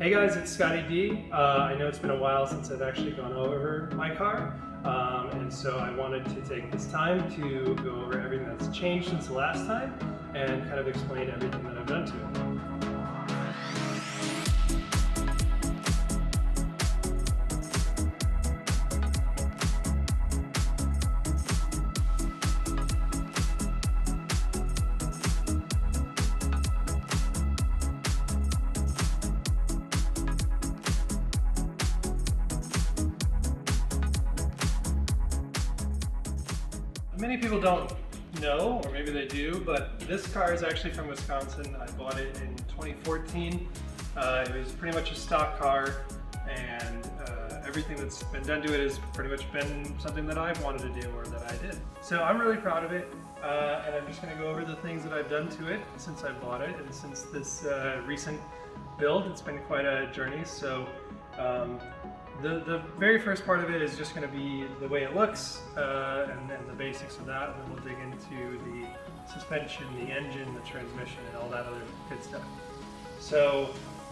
Hey guys, it's Scotty D. I know it's been a while since I've actually gone over my car, and so I wanted to take this time to go over everything that's changed since the last time and kind of explain everything that I've done to it. Many people don't know, or maybe they do, but this car is actually from Wisconsin. I bought it in 2014. It was pretty much a stock car, and everything that's been done to it has pretty much been something that I've wanted to do or that I did. So I'm really proud of it, and I'm just going to go over the things that I've done to it since I bought it and since this recent build. It's been quite a journey. So the very first part of it is just going to be the way it looks and the basics of that, and then we'll dig into the suspension, the engine, the transmission, and all that other good stuff. So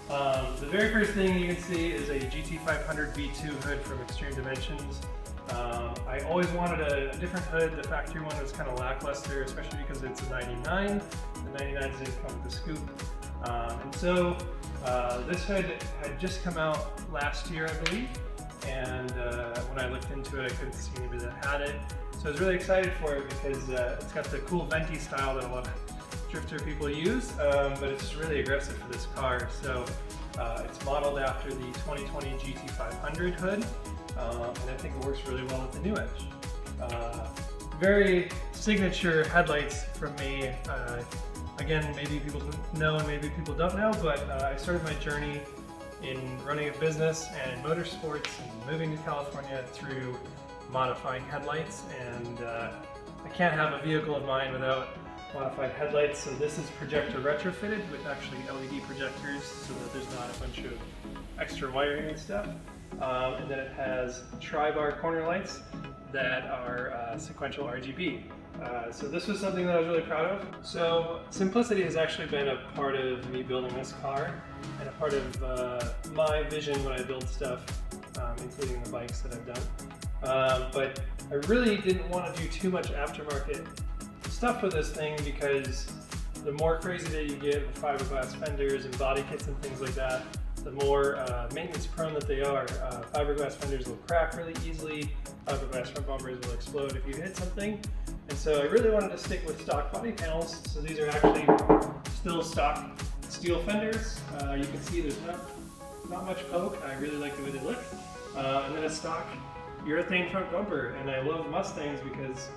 the very first thing you can see is a Gt500 V2 Hood from Extreme Dimensions. I always wanted a different hood. The factory one was kind of lackluster, especially because it's a 99. The 99s didn't come with the scoop. And so this hood had just come out last year, I believe, and when I looked into it, I couldn't see anybody that had it. So I was really excited for it because it's got the cool venti style that a lot of drifter people use, but it's just really aggressive for this car. So it's modeled after the 2020 Gt500 hood, and I think it works really well with the new Edge. Very signature headlights from me. Again, maybe people know and maybe people don't know, but I started my journey in running a business and motorsports and moving to California through modifying headlights, and I can't have a vehicle of mine without modified headlights. So this is projector retrofitted with actually LED projectors so that there's not a bunch of extra wiring and stuff. And then it has tri-bar corner lights that are sequential RGB. So this was something that I was really proud of. So simplicity has actually been a part of me building this car and a part of my vision when I build stuff, including the bikes that I've done. But I really didn't want to do too much aftermarket stuff with this thing because the more crazy that you get with fiberglass fenders and body kits and things like that, the more maintenance prone that they are. Fiberglass fenders will crack really easily. Fiberglass front bumpers will explode if you hit something. And so I really wanted to stick with stock body panels. So these are actually still stock steel fenders. You can see there's not much poke. I really like the way they look. And then a stock urethane front bumper. And I love Mustangs because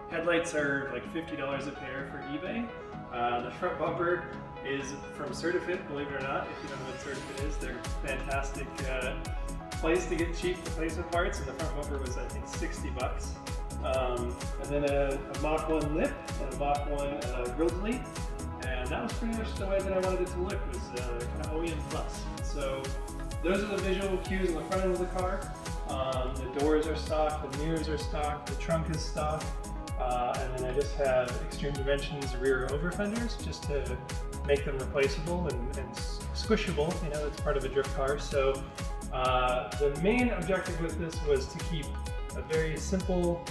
headlights are like $50 a pair for eBay. The front bumper is from Certifit, believe it or not. If you don't know what Certifit is, they're a fantastic place to get cheap replacement parts, and the front bumper was, I think, 60 bucks. And then a Mach 1 lip and a Mach 1 grill delete, and that was pretty much the way that I wanted it to look, was kind of OEM plus. So those are the visual cues on the front end of the car. The doors are stock, the mirrors are stock, the trunk is stock, and then I just have Extreme Dimensions rear over fenders just to make them replaceable and squishable. You know, it's part of a drift car. So the main objective with this was to keep a very simple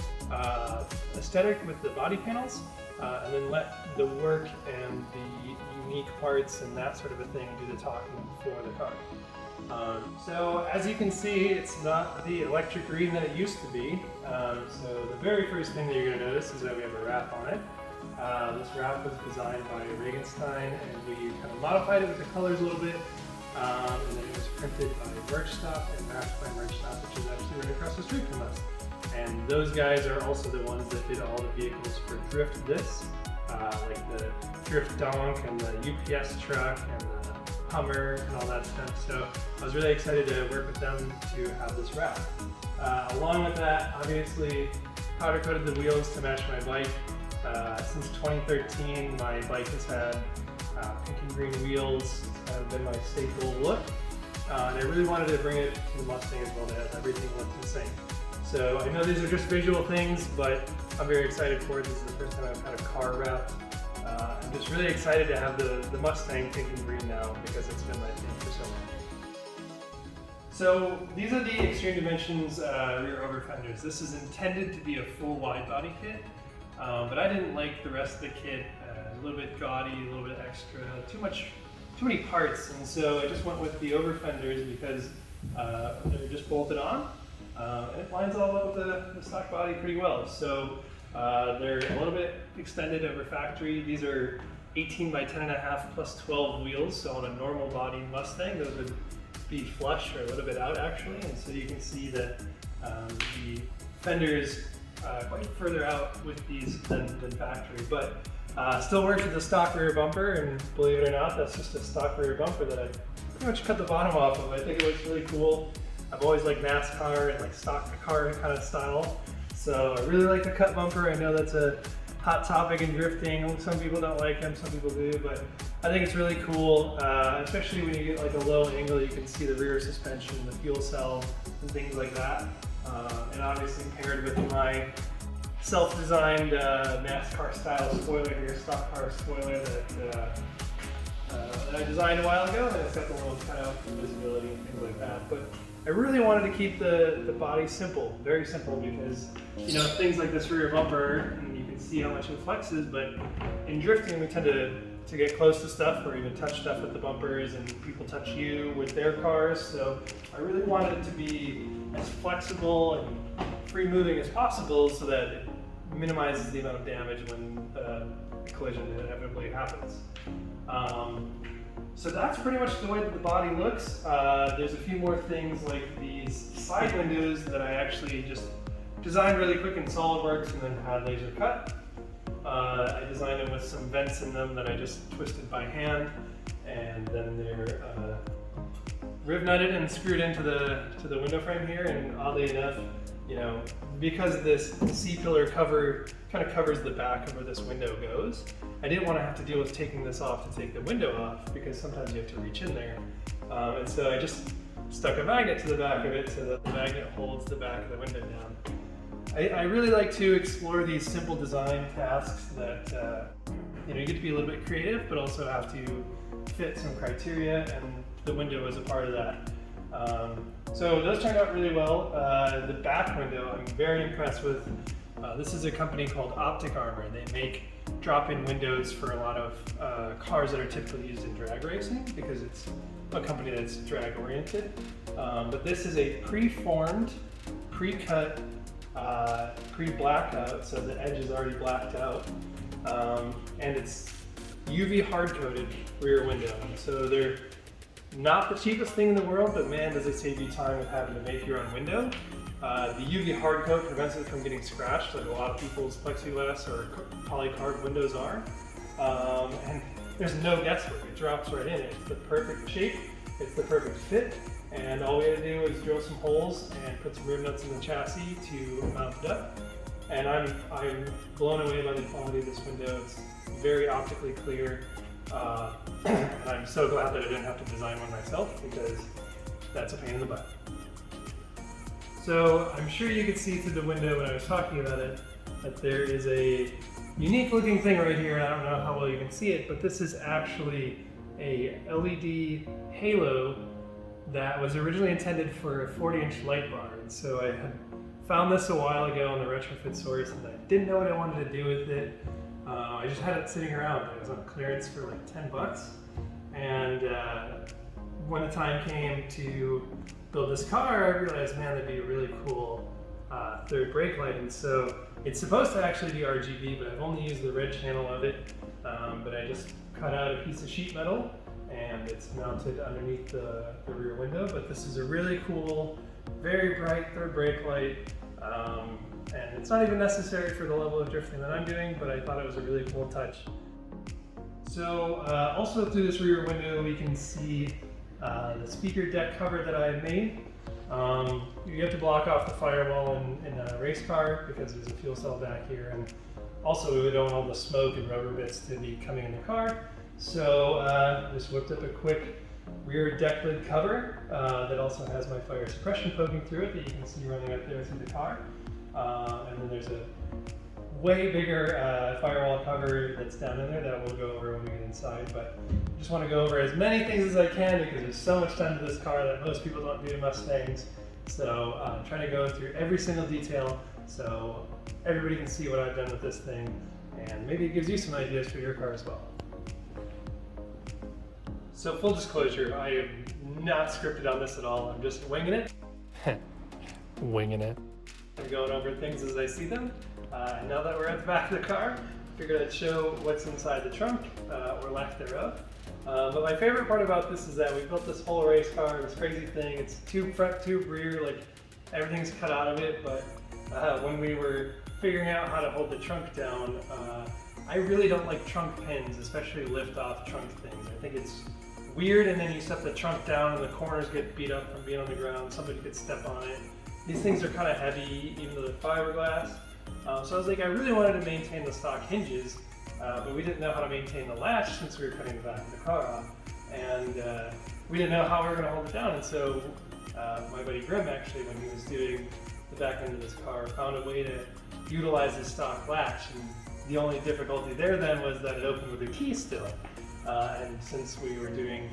aesthetic with the body panels, and then let the work and the unique parts and that sort of a thing do the talking for the car. So as you can see, it's not the electric green that it used to be. So the very first thing that you're going to notice is that we have a wrap on it. This wrap was designed by Regenstein, and we kind of modified it with the colors a little bit. And then it was printed by Merch Stop and matched by Merch Stop, which is actually right across the street from us. And those guys are also the ones that did all the vehicles for Drift This, like the Drift Donk and the UPS truck and the Hummer and all that stuff. So I was really excited to work with them to have this wrap. Along with that, obviously, powder coated the wheels to match my bike. Since 2013, my bike has had pink and green wheels. It's kind of been my staple look. And I really wanted to bring it to the Mustang as well, to have everything look the same. So I know these are just visual things, but I'm very excited for it. This is the first time I've had a car wrapped. I'm just really excited to have the Mustang pink and green now because it's been my thing for so long. So these are the Extreme Dimensions rear over fenders. This is intended to be a full wide body kit, but I didn't like the rest of the kit. A little bit gaudy, a little bit extra, too many parts, and so I just went with the over fenders because they're just bolted on, and it lines all up with the stock body pretty well. So they're a little bit extended over factory. These are 18 by 10.5 plus 12 wheels, so on a normal body Mustang, those would be flush or a little bit out actually, and so you can see that the fender is quite further out with these than factory, but still works with the stock rear bumper, and believe it or not, that's just a stock rear bumper that I pretty much cut the bottom off of. I think it looks really cool. I've always liked NASCAR and like stock car kind of style, so I really like the cut bumper. I know that's a hot topic in drifting. Some people don't like them, some people do, but I think it's really cool, especially when you get like a low angle. You can see the rear suspension, the fuel cell, and things like that. And obviously paired with my self-designed NASCAR style spoiler here, stock car spoiler that I designed a while ago, and it's got the little cutout for visibility and things like that. But I really wanted to keep the body simple, very simple, because you know, things like this rear bumper, and you can see how much it flexes, but in drifting we tend to get close to stuff or even touch stuff with the bumpers, and people touch you with their cars. So I really wanted it to be as flexible and free moving as possible so that it minimizes the amount of damage when a collision inevitably happens. So that's pretty much the way that the body looks. There's a few more things like these side windows that I actually just designed really quick in SolidWorks and then had laser cut. I designed them with some vents in them that I just twisted by hand, and then they're riv nutted and screwed into the window frame here. And oddly enough, you know, because this C-pillar cover kind of covers the back of where this window goes, I didn't want to have to deal with taking this off to take the window off, because sometimes you have to reach in there. And so I just stuck a magnet to the back of it so that the magnet holds the back of the window down. I really like to explore these simple design tasks that you know, you get to be a little bit creative, but also have to fit some criteria, and the window is a part of that. So those turned out really well. The back window I'm very impressed with. This is a company called Optic Armor. They make drop-in windows for a lot of cars that are typically used in drag racing, because it's a company that's drag oriented. But this is a pre-formed, pre-cut, pre-blackout, so the edge is already blacked out, and it's UV hard-coated rear window. So they're not the cheapest thing in the world, but man, does it save you time with having to make your own window. The UV hard coat prevents it from getting scratched, like a lot of people's plexiglass or polycarbonate windows are. And there's no guesswork, it drops right in. It's the perfect shape, it's the perfect fit, and all we had to do is drill some holes and put some rib nuts in the chassis to mount it up. And I'm blown away by the quality of this window. It's very optically clear. And I'm so glad that I didn't have to design one myself, because that's a pain in the butt. So I'm sure you could see through the window when I was talking about it that there is a unique looking thing right here, and I don't know how well you can see it, but this is actually a LED halo that was originally intended for a 40-inch light bar. And so I had found this a while ago on the Retrofit source, and I didn't know what I wanted to do with it. I just had it sitting around. It was on clearance for like 10 bucks. And when the time came to build this car, I realized, man, that'd be a really cool third brake light. And so it's supposed to actually be RGB, but I've only used the red channel of it. But I just cut out a piece of sheet metal, and it's mounted underneath the rear window. But this is a really cool, very bright third brake light. And it's not even necessary for the level of drifting that I'm doing, but I thought it was a really cool touch. So also through this rear window, we can see the speaker deck cover that I had made. You have to block off the firewall in a race car because there's a fuel cell back here, and also we don't want all the smoke and rubber bits to be coming in the car. So just whipped up a quick rear Decklid cover that also has my fire suppression poking through it that you can see running up there through the car. And then there's a way bigger firewall cover that's down in there that we'll go over when we get inside, but I just want to go over as many things as I can because there's so much done to this car that most people don't do to Mustangs. So I'm trying to go through every single detail so everybody can see what I've done with this thing, and maybe it gives you some ideas for your car as well. So full disclosure, I am not scripted on this at all. I'm just winging it. Winging it. I'm going over things as I see them. And now that we're at the back of the car, I figured I'd show what's inside the trunk, or lack thereof. But my favorite part about this is that we built this whole race car, this crazy thing. It's tube front, tube rear, like everything's cut out of it. But when we were figuring out how to hold the trunk down, I really don't like trunk pins, especially lift off trunk things. I think it's weird, and then you set the trunk down and the corners get beat up from being on the ground. Somebody could step on it. These things are kind of heavy, even though they're fiberglass. So I was like, I really wanted to maintain the stock hinges, but we didn't know how to maintain the latch since we were cutting the back of the car off. And we didn't know how we were going to hold it down. And so my buddy Grim, actually, when he was doing the back end of this car, found a way to utilize the stock latch. And the only difficulty there then was that it opened with a key still. And since we were doing,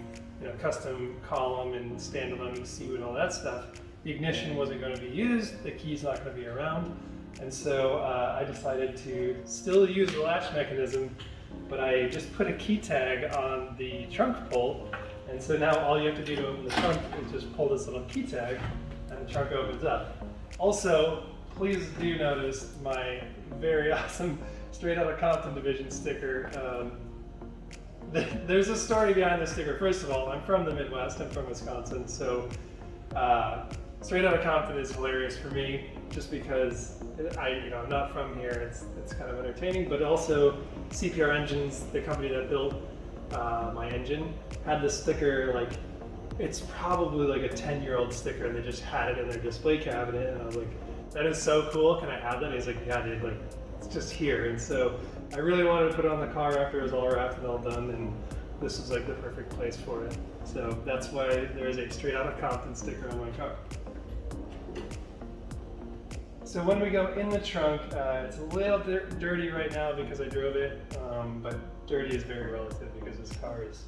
custom column and standalone ECU and all that stuff, the ignition wasn't going to be used, the key's not going to be around, and so I decided to still use the latch mechanism, but I just put a key tag on the trunk pull, and so now all you have to do to open the trunk is just pull this little key tag, and the trunk opens up. Also, please do notice my very awesome Straight Outta Compton division sticker. There's a story behind this sticker. First of all, I'm from the Midwest, I'm from Wisconsin, so Straight Outta Compton is hilarious for me, just because I'm not from here. It's kind of entertaining, but also CPR Engines, the company that built my engine, had this sticker. Like, it's probably like a 10-year-old sticker, and they just had it in their display cabinet. And I was like, "That is so cool! Can I have that?" And he's like, "Yeah, dude. Like, it's just here." And so I really wanted to put it on the car after it was all wrapped and all done, and this was like the perfect place for it. So that's why there is a Straight Outta Compton sticker on my car. So when we go in the trunk, it's a little dirty right now because I drove it, but dirty is very relative because this car is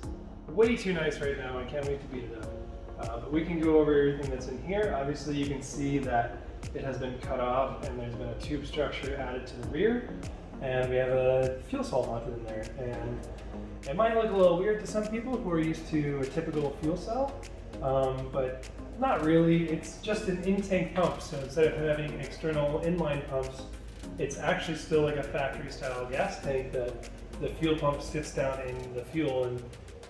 way too nice right now. I can't wait to beat it up. But we can go over everything that's in here. Obviously you can see that it has been cut off and there's been a tube structure added to the rear, and we have a fuel cell mounted in there. And it might look a little weird to some people who are used to a typical fuel cell, but not really. It's just an in-tank pump, so instead of having external inline pumps, it's actually still like a factory-style gas tank that the fuel pump sits down in the fuel. And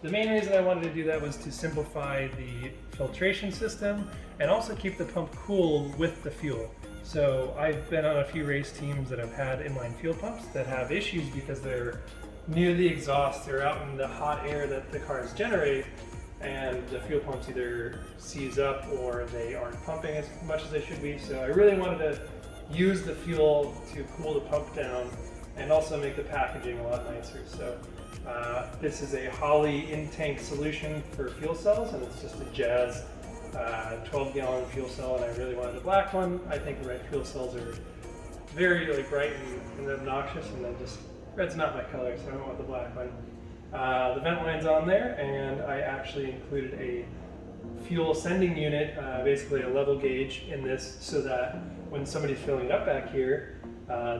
the main reason I wanted to do that was to simplify the filtration system and also keep the pump cool with the fuel. So I've been on a few race teams that have had inline fuel pumps that have issues because they're near the exhaust, they're out in the hot air that the cars generate, and the fuel pumps either seize up or they aren't pumping as much as they should be. So I really wanted to use the fuel to cool the pump down and also make the packaging a lot nicer. So this is a Holley In-tank solution for fuel cells, and it's just a Jazz 12-gallon fuel cell, and I really wanted a black one. I think the red fuel cells are very bright and obnoxious, and then just red's not my color, so I don't want the black one. The vent line's on there, and I actually included a fuel sending unit, basically a level gauge in this, so that when somebody's filling it up back here,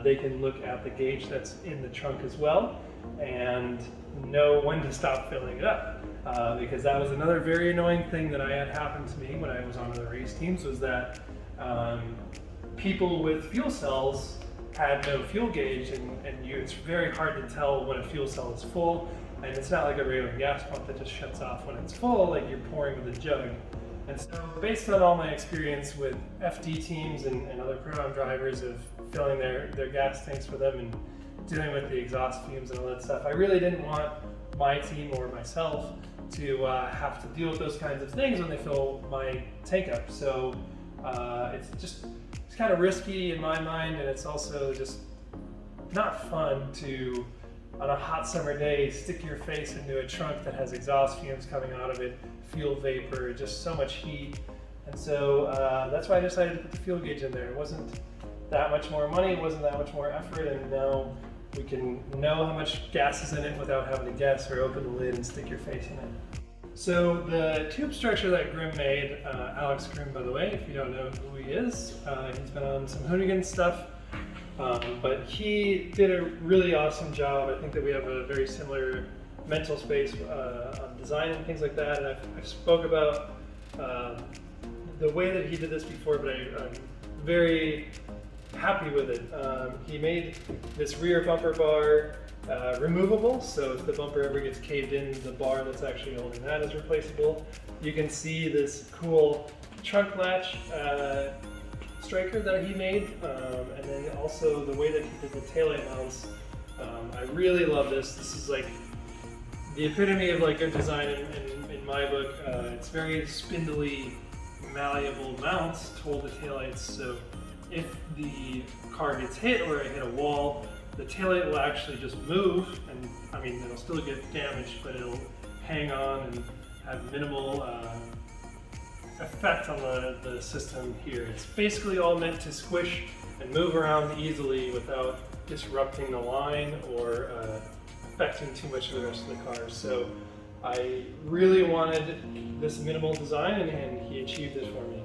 they can look at the gauge that's in the trunk as well and know when to stop filling it up. Because that was another very annoying thing that I had happen to me when I was on the race teams, was that people with fuel cells had no fuel gauge, and it's very hard to tell when a fuel cell is full. And it's not like a regular gas pump that just shuts off when it's full, like you're pouring with a jug. And so based on all my experience with FD teams and other program drivers of filling their gas tanks for them and dealing with the exhaust fumes and all that stuff, I really didn't want my team or myself to have to deal with those kinds of things when they fill my tank up. So it's kind of risky in my mind, and it's also just not fun to, on a hot summer day, stick your face into a trunk that has exhaust fumes coming out of it, fuel vapor, just so much heat. And so that's why I decided to put the fuel gauge in there. It wasn't that much more money, it wasn't that much more effort, and now we can know how much gas is in it without having to guess or open the lid and stick your face in it. So the tube structure that Grimm made, Alex Grimm, by the way, if you don't know who he is, he's been on some Hoonigan stuff, but he did a really awesome job. I think that we have a very similar mental space on design and things like that, and I've spoke about the way that he did this before, but I'm very happy with it. He made this rear bumper bar removable, so if the bumper ever gets caved in, the bar that's actually holding that is replaceable. You can see this cool trunk latch striker that he made, and then also the way that he did the taillight mounts. I really love this. This is like the epitome of like good design in my book. It's very spindly, malleable mounts to hold the taillights, so if the car gets hit or it hit a wall, the taillight will actually just move, and I mean, it'll still get damaged, but it'll hang on and have minimal effect on the system here. It's basically all meant to squish and move around easily without disrupting the line or affecting too much of the rest of the car. So I really wanted this minimal design, and he achieved it for me.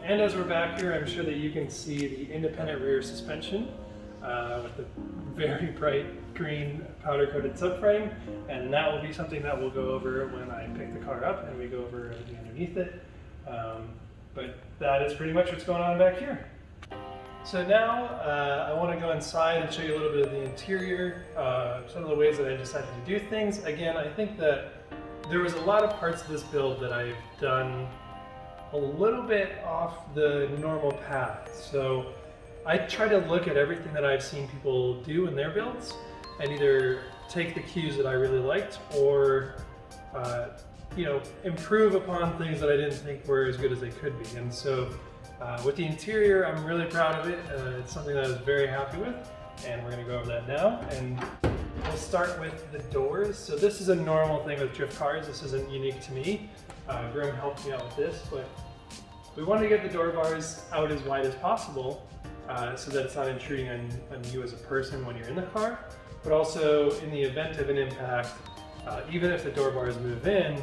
And as we're back here, I'm sure that you can see the independent rear suspension with the very bright green powder-coated subframe, and that will be something that we'll go over when I pick the car up and we go over everything underneath it. But that is pretty much what's going on back here. So now I want to go inside and show you a little bit of the interior, some of the ways that I decided to do things. Again, I think that there was a lot of parts of this build that I've done a little bit off the normal path. So I try to look at everything that I've seen people do in their builds and either take the cues that I really liked or you know, improve upon things that I didn't think were as good as they could be. And so with the interior, I'm really proud of it. It's something that I was very happy with, and we're going to go over that now. And we'll start with the doors. So this is a normal thing with drift cars. This isn't unique to me. Grimm helped me out with this, but we wanted to get the door bars out as wide as possible so that it's not intruding on you as a person when you're in the car, but also in the event of an impact, even if the door bars move in,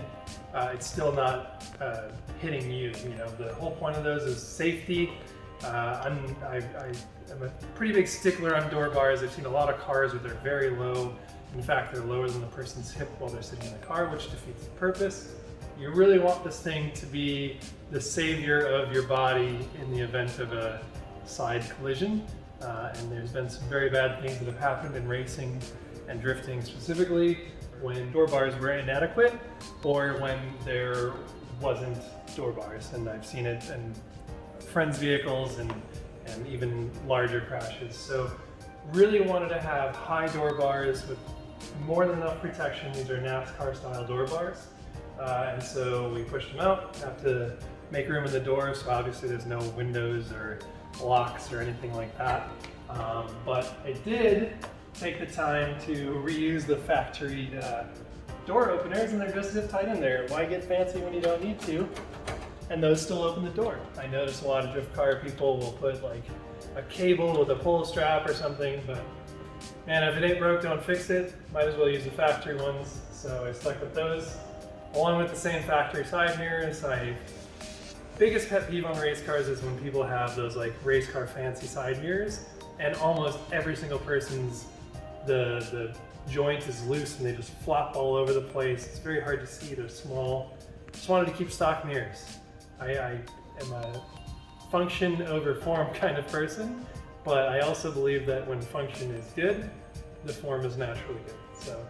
it's still not hitting you. You know, the whole point of those is safety. I'm a pretty big stickler on door bars. I've seen a lot of cars where they're very low. In fact, they're lower than the person's hip while they're sitting in the car, which defeats the purpose. You really want this thing to be the savior of your body in the event of a side collision. And there's been some very bad things that have happened in racing and drifting specifically when door bars were inadequate or when there wasn't door bars. And I've seen it in friends' vehicles and even larger crashes. So really wanted to have high door bars with more than enough protection. These are NASCAR style door bars. And so we pushed them out, have to make room in the doors, so obviously there's no windows or locks or anything like that. But I did take the time to reuse the factory door openers, and they're just zip tight in there. Why get fancy when you don't need to? And those still open the door. I notice a lot of drift car people will put like a cable with a pull strap or something, but man, if it ain't broke, don't fix it. Might as well use the factory ones. So I stuck with those, along with the same factory side mirrors. Biggest pet peeve on race cars is when people have those like race car fancy side mirrors, and almost every single person's the joint is loose and they just flop all over the place. It's very hard to see. They're small. Just wanted to keep stock mirrors. I am a function over form kind of person, but I also believe that when function is good, the form is naturally good. So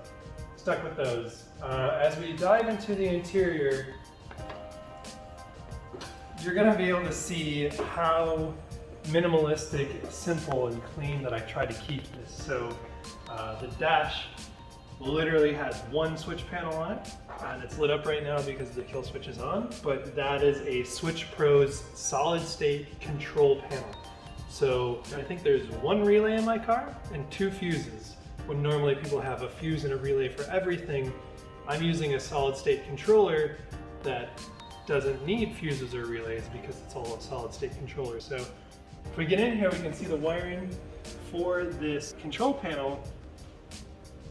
stuck with those. As we dive into the interior, you're going to be able to see how minimalistic, simple, and clean that I try to keep this. So the dash literally has one switch panel on it, and it's lit up right now because the kill switch is on, but that is a Switch Pro's solid state control panel. So I think there's one relay in my car and two fuses, when normally people have a fuse and a relay for everything. I'm using a solid state controller that doesn't need fuses or relays because it's all a solid state controller. So If we get in here, we can see the wiring for this control panel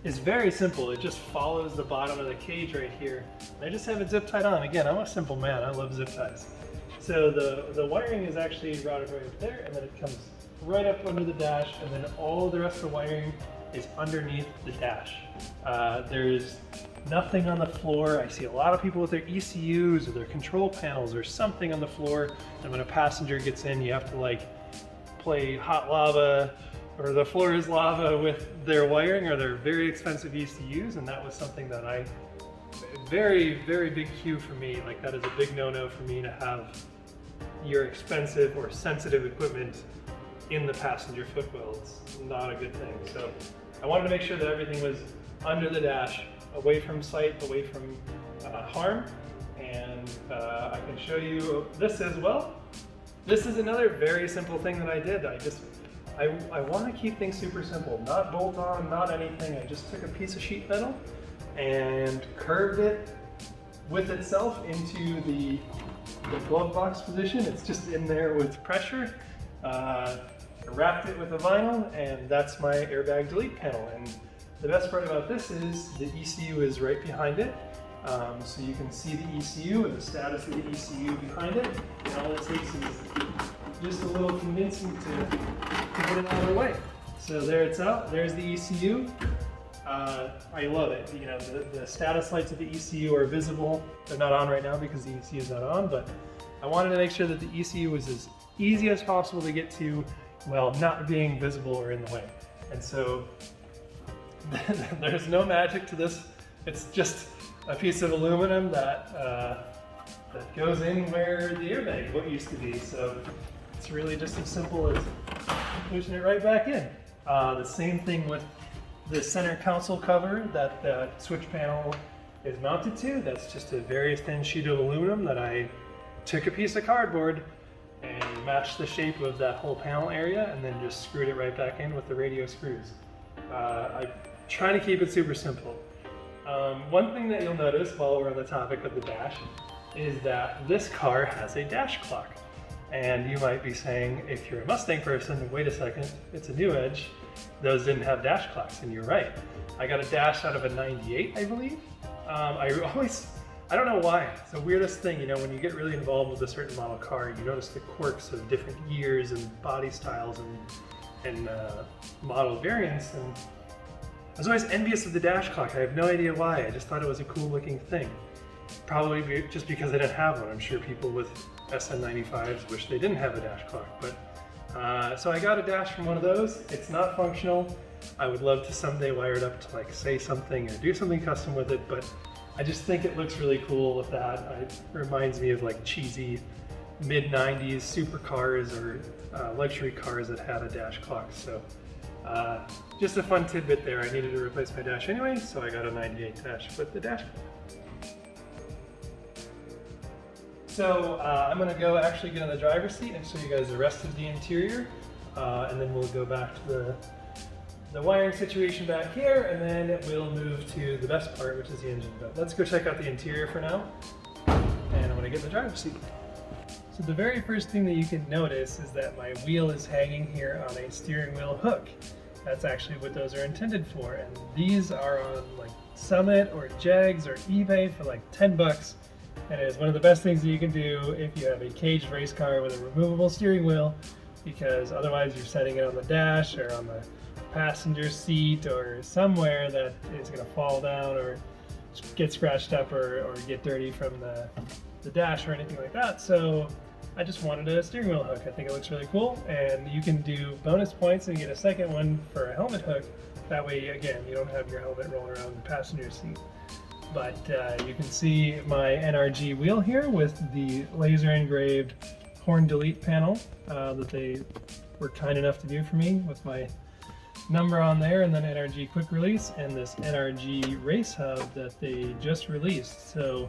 is very simple. It just follows the bottom of the cage right here. I just have it zip tied on. Again, I'm a simple man. I love zip ties. So the wiring is actually routed right up there, and then it comes right up under the dash, and then all the rest of the wiring is underneath the dash. There's nothing on the floor. I see a lot of people with their ECUs or their control panels or something on the floor, and when a passenger gets in, you have to like play hot lava or the floor is lava with their wiring or their very expensive ECUs, and that was something that very big cue for me. Like, that is a big no-no for me to have your expensive or sensitive equipment in the passenger footwell. It's not a good thing. So I wanted to make sure that everything was under the dash, away from sight, away from harm, and I can show you this as well. This is another very simple thing that I did. I want to keep things super simple, not bolt on, not anything. I just took a piece of sheet metal and curved it with itself into the glove box position. It's just in there with pressure. I wrapped it with a vinyl, and that's my airbag delete panel. And the best part about this is the ECU is right behind it. So you can see the ECU and the status of the ECU behind it. And all it takes is just a little convincing to get it out of the way. So there it's out. There's the ECU. I love it. You know, the status lights of the ECU are visible. They're not on right now because the ECU is not on, but I wanted to make sure that the ECU was as easy as possible to get to while not being visible or in the way. And so there's no magic to this. It's just a piece of aluminum that goes in where the airbag used to be. So it's really just as simple as pushing it right back in. The same thing with the center console cover that the switch panel is mounted to. That's just a very thin sheet of aluminum that I took a piece of cardboard and matched the shape of that whole panel area, and then just screwed it right back in with the radio screws. I'm trying to keep it super simple. One thing that you'll notice while we're on the topic of the dash is that this car has a dash clock. And you might be saying, if you're a Mustang person, wait a second, it's a new Edge. Those didn't have dash clocks, and you're right. I got a dash out of a 98, I believe. I don't know why. It's the weirdest thing, you know, when you get really involved with a certain model car, you notice the quirks of different years and body styles and model variants. And I was always envious of the dash clock. I have no idea why. I just thought it was a cool looking thing. Probably just because I didn't have one. I'm sure people with SN95s wish they didn't have a dash clock. But so I got a dash from one of those. It's not functional. I would love to someday wire it up to like say something or do something custom with it, but I just think it looks really cool with that. It reminds me of like cheesy mid-90s supercars or luxury cars that had a dash clock. So just a fun tidbit there. I needed to replace my dash anyway, so I got a 98 dash with the dash clock. So I'm going to go actually get on the driver's seat and show you guys the rest of the interior, and then we'll go back to the wiring situation back here, and then we'll move to the best part, which is the engine. But let's go check out the interior for now, and I'm going to get in the driver's seat. So the very first thing that you can notice is that my wheel is hanging here on a steering wheel hook. That's actually what those are intended for, and these are on like Summit or Jegs or eBay for like 10 bucks. And it is one of the best things that you can do if you have a caged race car with a removable steering wheel, because otherwise you're setting it on the dash or on the passenger seat or somewhere that is going to fall down or get scratched up or get dirty from the dash or anything like that. So I just wanted a steering wheel hook. I think it looks really cool, and you can do bonus points and get a second one for a helmet hook. That way, again, you don't have your helmet rolling around the passenger seat. But you can see my Nrg wheel here with the laser engraved horn delete panel that they were kind enough to do for me with my number on there, and then Nrg quick release and this Nrg race hub that they just released. So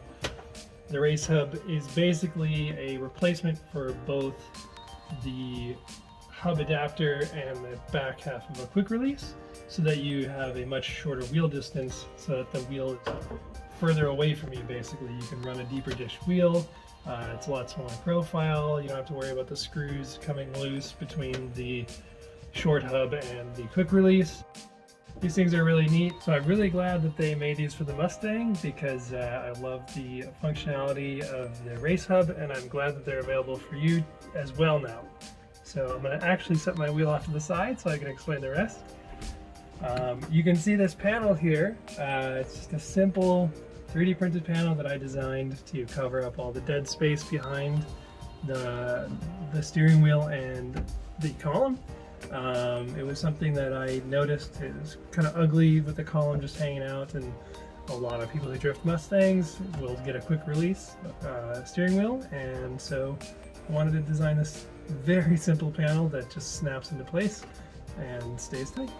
the race hub is basically a replacement for both the hub adapter and the back half of a quick release, so that you have a much shorter wheel distance, so that the wheel is further away from you. Basically, you can run a deeper dish wheel It's a lot smaller profile. You don't have to worry about the screws coming loose between the short hub and the quick release. These things are really neat, so I'm really glad that they made these for the Mustang because I love the functionality of the race hub, and I'm glad that they're available for you as well now. So I'm going to actually set my wheel off to the side so I can explain the rest. You can see this panel here. It's just a simple 3D printed panel that I designed to cover up all the dead space behind the steering wheel and the column. It was something that I noticed it was kind of ugly with the column just hanging out, and a lot of people who drift Mustangs will get a quick release steering wheel, and so I wanted to design this very simple panel that just snaps into place and stays tight.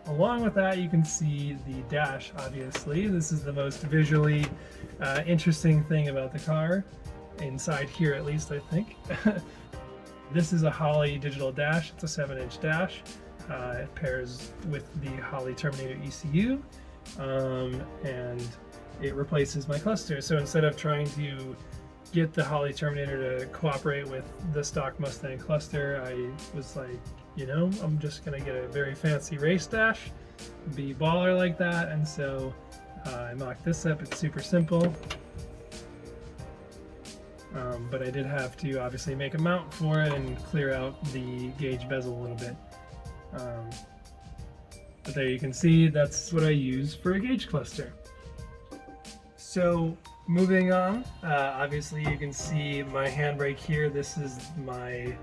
Along with that, you can see the dash. Obviously, this is the most visually interesting thing about the car, inside here at least, I think. This is a Holley digital dash. It's a 7-inch dash. It pairs with the Holley Terminator ECU, and it replaces my cluster. So instead of trying to get the Holley Terminator to cooperate with the stock Mustang cluster, I was like, you know, I'm just gonna get a very fancy race dash, be baller like that, and so I mocked this up. It's super simple. But I did have to obviously make a mount for it and clear out the gauge bezel a little bit. But there you can see that's what I use for a gauge cluster. So moving on, obviously you can see my handbrake here. This is my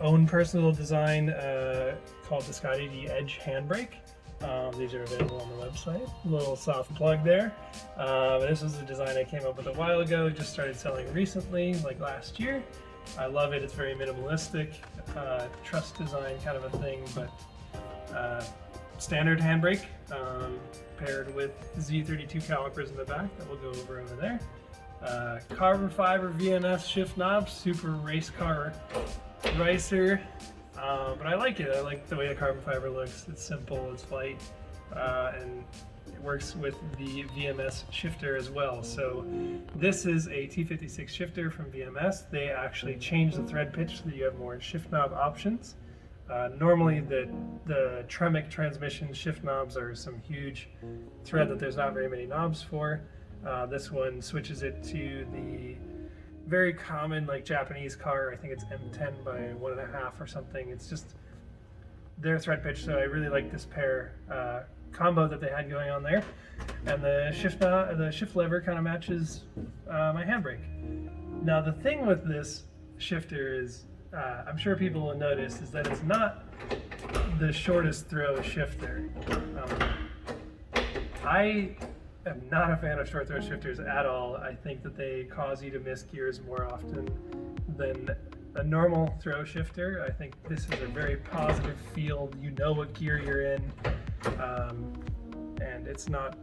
own personal design called the Scotidi Edge handbrake. These are available on the website. A little soft plug there. This was a design I came up with a while ago, just started selling recently, like last year. I love it. It's very minimalistic, truss design kind of a thing, but standard handbrake paired with Z32 calipers in the back that we'll go over there. Carbon fiber VMS shift knobs, super race car ricer. But I like it. I like the way the carbon fiber looks. It's simple, it's light, and it works with the Vms Shifter as well. So this is a T56 shifter from VMS. They actually changed the thread pitch so that you have more shift knob options. Normally the Tremec transmission shift knobs are some huge thread that there's not very many knobs for. This one switches it to the very common like Japanese car. I think it's M10 by 1.5 or something. It's just their thread pitch, so I really like this pair combo that they had going on there. And the shift lever kind of matches my handbrake. Now the thing with this shifter is, I'm sure people will notice, is that it's not the shortest throw shifter. I am not a fan of short throw shifters at all. I think that they cause you to miss gears more often than a normal throw shifter. I think this is a very positive field. You know what gear you're in, and it's not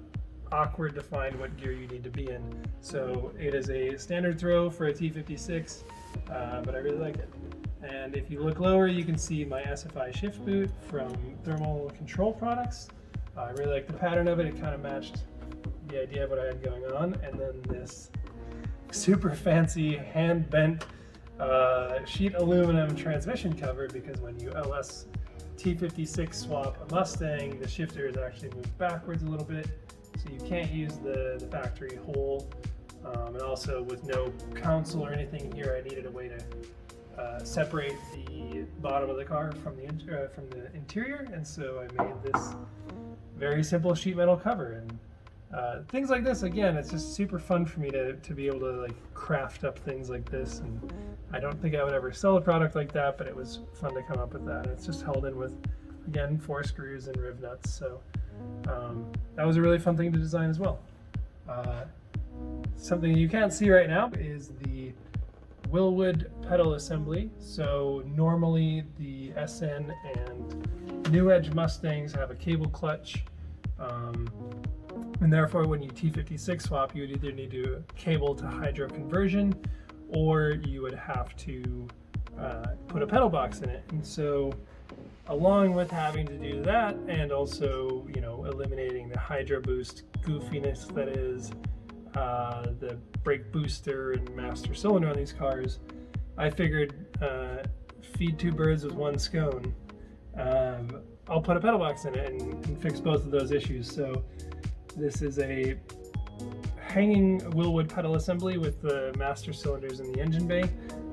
awkward to find what gear you need to be in. So it is a standard throw for a T56, but I really like it. And if you look lower, you can see my Sfi Shift Boot from Thermal Control Products. I really like the pattern of it. It kind of matched the idea of what I had going on. And then this super fancy hand bent sheet aluminum transmission cover, because when you LS T56 swap a Mustang, the shifter is actually moved backwards a little bit, so you can't use the factory hole. And also with no console or anything here, I needed a way to separate the bottom of the car from the interior, and so I made this very simple sheet metal cover. And things like this, again, it's just super fun for me to be able to like craft up things like this. And I don't think I would ever sell a product like that, but it was fun to come up with that. And it's just held in with, again, 4 screws and riv nuts. So that was a really fun thing to design as well. Something you can't see right now is the Wilwood pedal assembly. So normally the SN and New Edge Mustangs have a cable clutch, and therefore when you T56 swap, you would either need to cable to hydro conversion, or you would have to put a pedal box in it. And so along with having to do that, and also, you know, eliminating the hydro boost goofiness that is the brake booster and master cylinder on these cars, I figured feed two birds with one scone. I'll put a pedal box in it and fix both of those issues. So this is a hanging Wilwood pedal assembly with the master cylinders in the engine bay,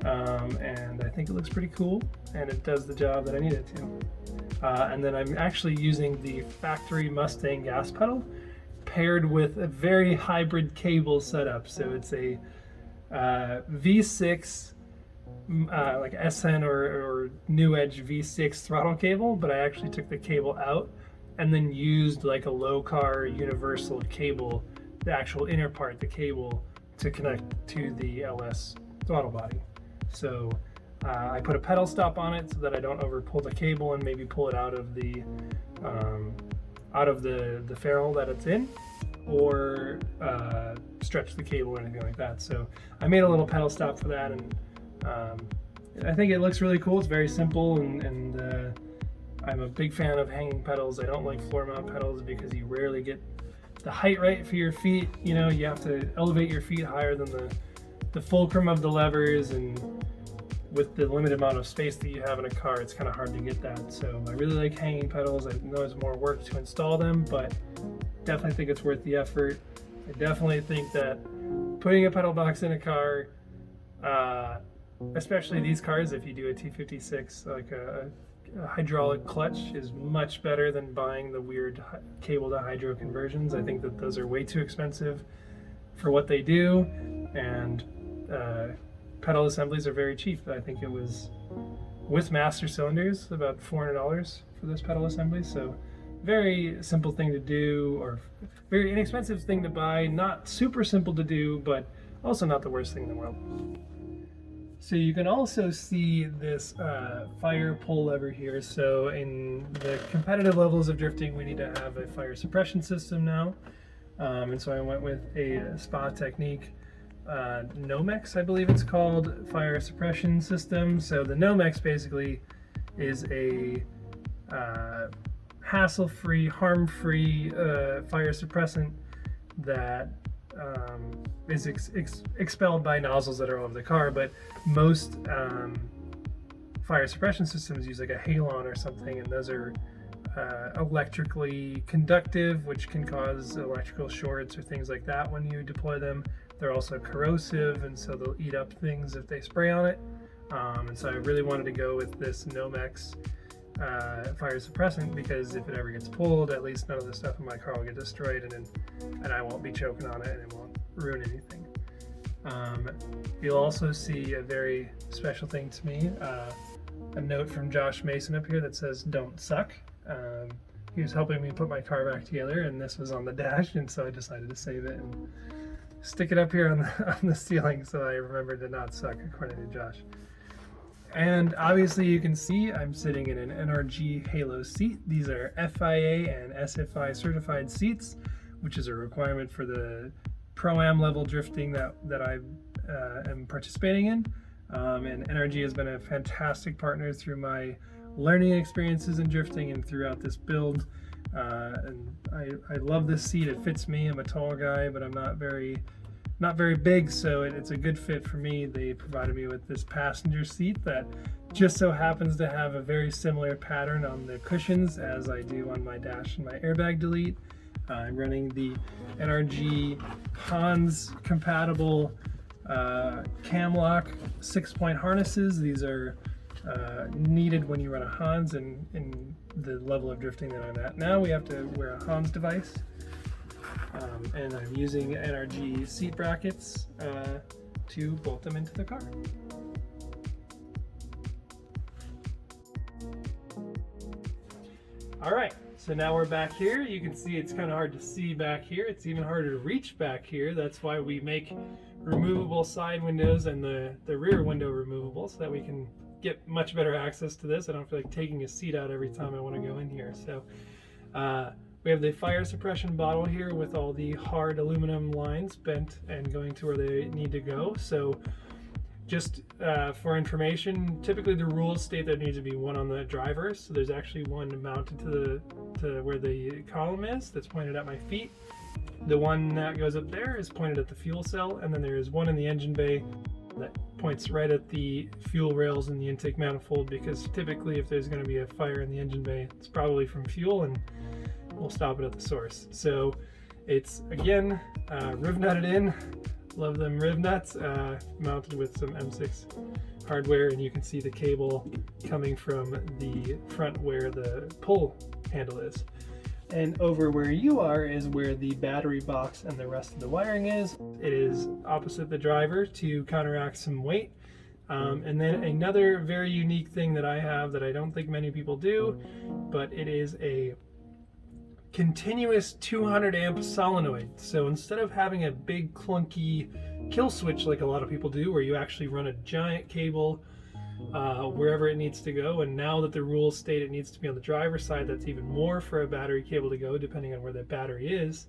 and I think it looks pretty cool, and it does the job that I need it to. And then I'm actually using the factory Mustang gas pedal paired with a very hybrid cable setup. So it's a V6 like SN or New Edge V6 throttle cable, but I actually took the cable out and then used like a low car universal cable, the actual inner part, the cable, to connect to the LS throttle body. So I put a pedal stop on it so that I don't over pull the cable and maybe pull it out of the ferrule that it's in, or stretch the cable or anything like that. So I made a little pedal stop for that, and I think it looks really cool. It's very simple, and I'm a big fan of hanging pedals. I don't like floor mount pedals because you rarely get the height right for your feet. You know, you have to elevate your feet higher than the fulcrum of the levers, and with the limited amount of space that you have in a car, it's kind of hard to get that. So I really like hanging pedals. I know there's more work to install them, but definitely think it's worth the effort. I definitely think that putting a pedal box in a car, especially these cars, if you do a T56, like a hydraulic clutch, is much better than buying the weird cable to hydro conversions. I think that those are way too expensive for what they do, and pedal assemblies are very cheap. I think it was, with master cylinders, about $400 for this pedal assembly. So very simple thing to do, or very inexpensive thing to buy. Not super simple to do, but also not the worst thing in the world. So you can also see this fire pull lever here. So in the competitive levels of drifting, we need to have a fire suppression system now. And so I went with a Spa Technique Nomex, I believe it's called, fire suppression system. So the Nomex basically is a hassle-free, harm-free fire suppressant that is expelled by nozzles that are over the car. But most fire suppression systems use like a halon or something, and those are electrically conductive, which can cause electrical shorts or things like that when you deploy them. They're also corrosive, and so they'll eat up things if they spray on it. And so I really wanted to go with this Nomex fire suppressant, because if it ever gets pulled, at least none of the stuff in my car will get destroyed, and I won't be choking on it, and it won't ruin anything. You'll also see a very special thing to me, a note from Josh Mason up here that says "Don't suck." He was helping me put my car back together, and this was on the dash, and so I decided to save it and stick it up here on the ceiling so I remember to not suck, according to Josh. And obviously you can see I'm sitting in an Nrg Halo Seat. These are FIA and SFI certified seats, which is a requirement for the Pro-Am level drifting that I am participating in. And Nrg has been a fantastic partner through my learning experiences in drifting and throughout this build. And I love this seat. It fits me. I'm a tall guy, but I'm not very big, so it's a good fit for me. They provided me with this passenger seat that just so happens to have a very similar pattern on the cushions as I do on my dash and my airbag delete. I'm running the Nrg Hans compatible cam lock 6-point harnesses. These are needed when you run a Hans, and in the level of drifting that I'm at now, we have to wear a Hans device. And I'm using Nrg seat brackets to bolt them into the car. All right, so now we're back here. You can see it's kind of hard to see back here. It's even harder to reach back here. That's why we make removable side windows and the rear window removable, so that we can get much better access to this. I don't feel like taking a seat out every time I want to go in here. So we have the fire suppression bottle here with all the hard aluminum lines bent and going to where they need to go. So just for information, typically the rules state there needs to be one on the driver. So there's actually one mounted to where the column is, that's pointed at my feet. The one that goes up there is pointed at the fuel cell, and then there is one in the engine bay that points right at the fuel rails in the intake manifold, because typically if there's going to be a fire in the engine bay, it's probably from fuel, and we'll stop it at the source. So it's, again, riv nutted in. Love them riv nuts, mounted with some M6 hardware, and you can see the cable coming from the front where the pull handle is. And over where you are is where the battery box and the rest of the wiring is. It is opposite the driver to counteract some weight. And then another very unique thing that I have that I don't think many people do, but it is a continuous 200 amp solenoid. So instead of having a big clunky kill switch like a lot of people do, where you actually run a giant cable wherever it needs to go, and now that the rules state it needs to be on the driver's side, that's even more for a battery cable to go depending on where the battery is.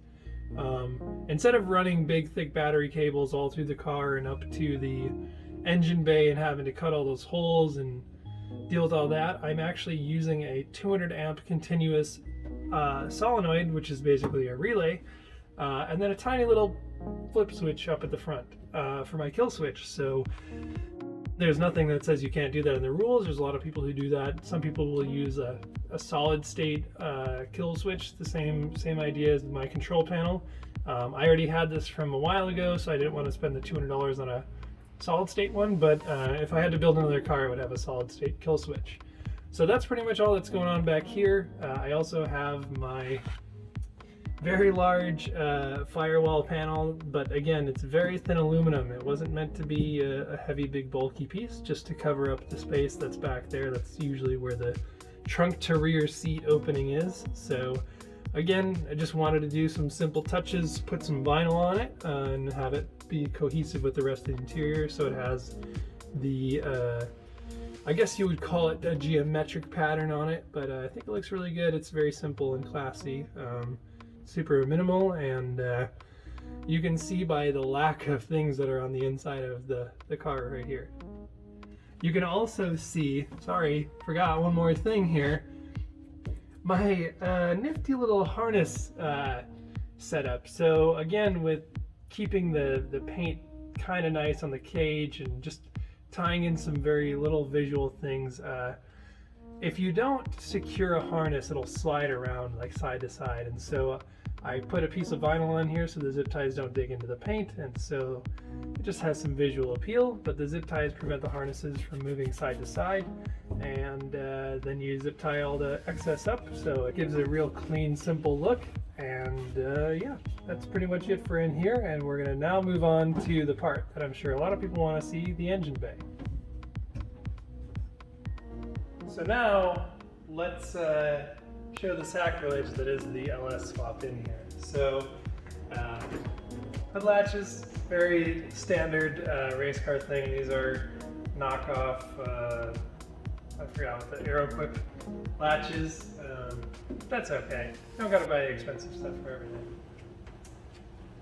Instead of running big thick battery cables all through the car and up to the engine bay and having to cut all those holes and deal with all that, I'm actually using a 200 amp continuous solenoid, which is basically a relay, and then a tiny little flip switch up at the front for my kill switch. So there's nothing that says you can't do that in the rules. There's a lot of people who do that. Some people will use a solid state kill switch, the same idea as my control panel. I already had this from a while ago, so I didn't want to spend the $200 on a solid state one, but if I had to build another car, I would have a solid state kill switch. So that's pretty much all that's going on back here. I also have my very large firewall panel, but again, it's very thin aluminum. It wasn't meant to be a heavy, big, bulky piece, just to cover up the space that's back there. That's usually where the trunk to rear seat opening is. So again, I just wanted to do some simple touches, put some vinyl on it, and have it be cohesive with the rest of the interior. So it has the I guess you would call it a geometric pattern on it, but I think it looks really good. It's very simple and classy, super minimal, and you can see by the lack of things that are on the inside of the car right here. You can also see, sorry, forgot one more thing here, my nifty little harness setup. So again, with keeping the paint kind of nice on the cage and just tying in some very little visual things. If you don't secure a harness, it'll slide around like side to side, and so I put a piece of vinyl on here so the zip ties don't dig into the paint, and so it just has some visual appeal, but the zip ties prevent the harnesses from moving side to side, and then you zip tie all the excess up, so it gives a real clean, simple look. And yeah, that's pretty much it for in here, and we're gonna now move on to the part that I'm sure a lot of people want to see, the engine bay. So now let's show the sacrilege that is the LS swap in here. So hood latches, very standard race car thing. These are knockoff, I forgot what the Aeroquip latches. That's okay. You don't gotta buy the expensive stuff for everything.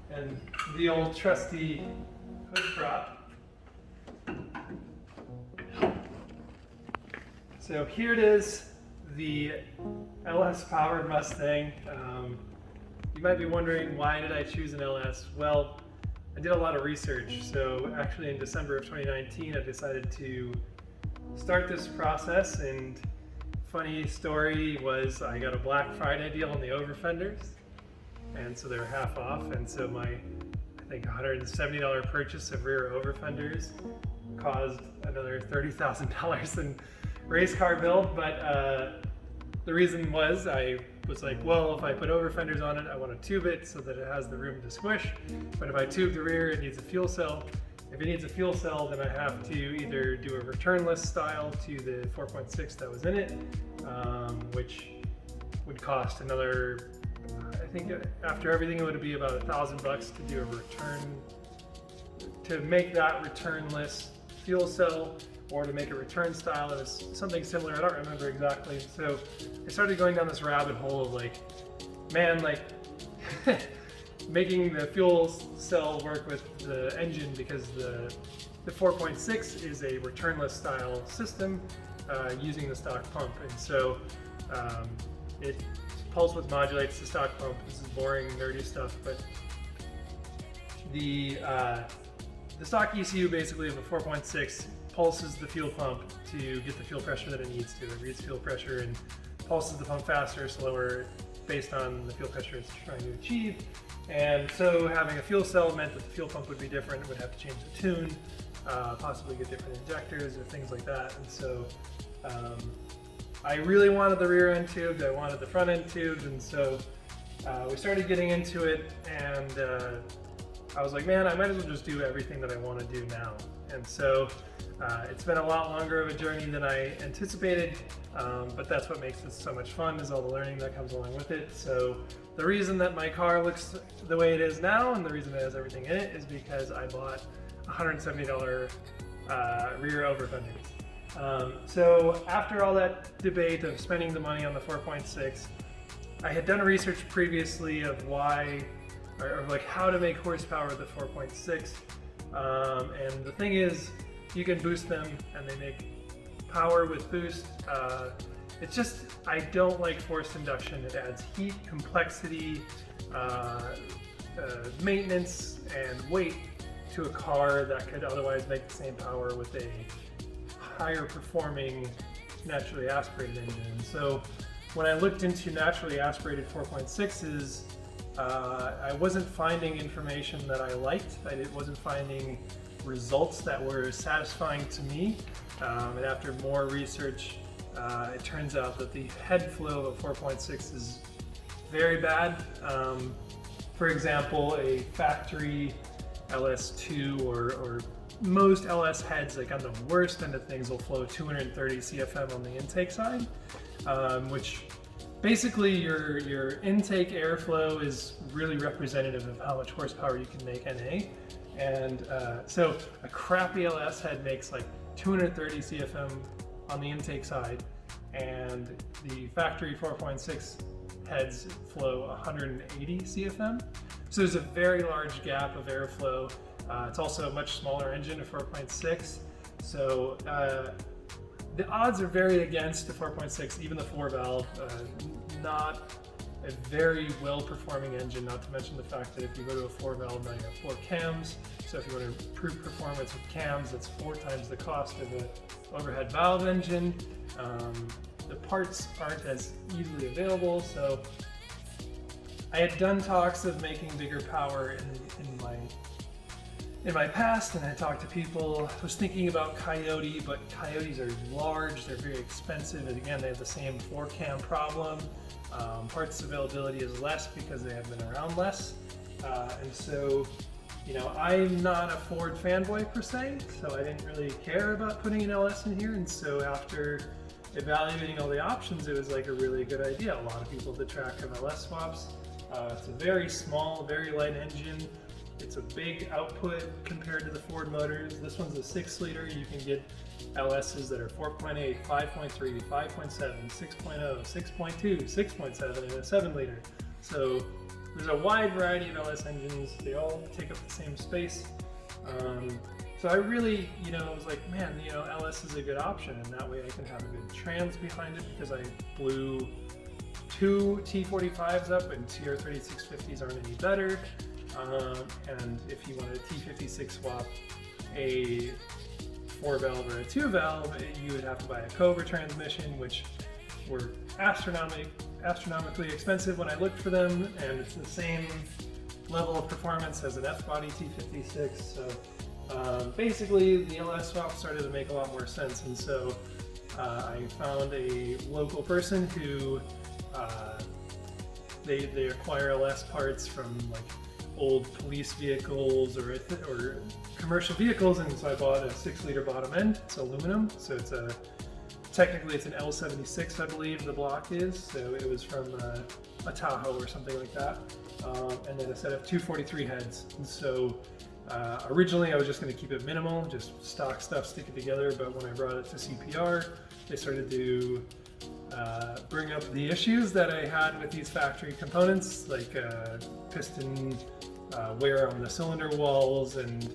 And the old trusty hood prop. So here it is, the LS powered Mustang. You might be wondering, why did I choose an LS? Well, I did a lot of research. So actually in December of 2019, I decided to start this process, and funny story was I got a Black Friday deal on the over fenders, and so they were half off, and so my, I think $170 purchase of rear over fenders caused another $30,000 in race car bill. But the reason was, I was like, well, if I put over fenders on it, I want to tube it so that it has the room to squish, but if I tube the rear, it needs a fuel cell. If it needs a fuel cell, then I have to either do a returnless style to the 4.6 that was in it, which would cost another, I think after everything it would be about $1,000 to do a return, to make that returnless fuel cell, or to make a return style. It was something similar, I don't remember exactly. So I started going down this rabbit hole of like, man, like making the fuel cell work with the engine, because the 4.6 is a returnless style system using the stock pump, and so it pulse width modulates the stock pump. This is boring, nerdy stuff, but the stock ECU basically of a 4.6 pulses the fuel pump to get the fuel pressure that it needs to. It reads fuel pressure and pulses the pump faster, slower, based on the fuel pressure it's trying to achieve. And so having a fuel cell meant that the fuel pump would be different. It would have to change the tune, possibly get different injectors or things like that. And so I really wanted the rear end tubed, I wanted the front end tubed, and so we started getting into it, and I was like, man, I might as well just do everything that I want to do now. And so it's been a lot longer of a journey than I anticipated, but that's what makes this so much fun, is all the learning that comes along with it. So the reason that my car looks the way it is now, and the reason it has everything in it, is because I bought $170 rear over fenders. So after all that debate of spending the money on the 4.6, I had done research previously of why, or like how to make horsepower with the 4.6. And the thing is, you can boost them and they make power with boost. It's just, I don't like forced induction. It adds heat, complexity, maintenance, and weight to a car that could otherwise make the same power with a higher performing naturally aspirated engine. So when I looked into naturally aspirated 4.6s, I wasn't finding information that I liked. I wasn't finding results that were satisfying to me. And after more research, it turns out that the head flow of a 4.6 is very bad. For example, a factory LS2 or most LS heads, like on the worst end of things, will flow 230 CFM on the intake side, which basically your intake airflow is really representative of how much horsepower you can make NA. And so a crappy LS head makes like 230 CFM on the intake side, and the factory 4.6 heads flow 180 CFM. So there's a very large gap of airflow. It's also a much smaller engine, a 4.6. So the odds are very against the 4.6, even the 4-valve. Not a very well-performing engine, not to mention the fact that if you go to a 4-valve, now you have 4 cams. So if you want to improve performance with cams, that's 4 times the cost of an overhead valve engine. The parts aren't as easily available, so I had done talks of making bigger power in my past, and I talked to people. I was thinking about Coyote, but Coyotes are large, they're very expensive, and again, they have the same 4-cam problem. Parts availability is less because they have been around less. And so, you know, I'm not a Ford fanboy per se, so I didn't really care about putting an LS in here. And so after evaluating all the options, it was like a really good idea. A lot of people did track of LS swaps. It's a very small, very light engine. It's a big output compared to the Ford motors. This one's a 6-liter. You can get LSs that are 4.8, 5.3, 5.7, 6.0, 6.2, 6.7, and a 7-liter. So there's a wide variety of LS engines. They all take up the same space. So I really, you know, was like, man, you know, LS is a good option, and that way I can have a good trans behind it, because I blew 2 T45s up, and TR3650s aren't any better. And if you want a T56 swap, a 4-valve or a 2-valve, you would have to buy a Cobra transmission, which were astronomically expensive when I looked for them, and it's the same level of performance as an F-body T56. So basically, the LS swap started to make a lot more sense, and so I found a local person who they acquire LS parts from like old police vehicles or commercial vehicles, and so I bought a 6-liter bottom end. It's aluminum, so it's technically it's an L76, I believe the block is. So it was from a Tahoe or something like that, and then a set of 243 heads. And so originally I was just going to keep it minimal, just stock stuff, stick it together. But when I brought it to CPR, they started to bring up the issues that I had with these factory components, like piston wear on the cylinder walls and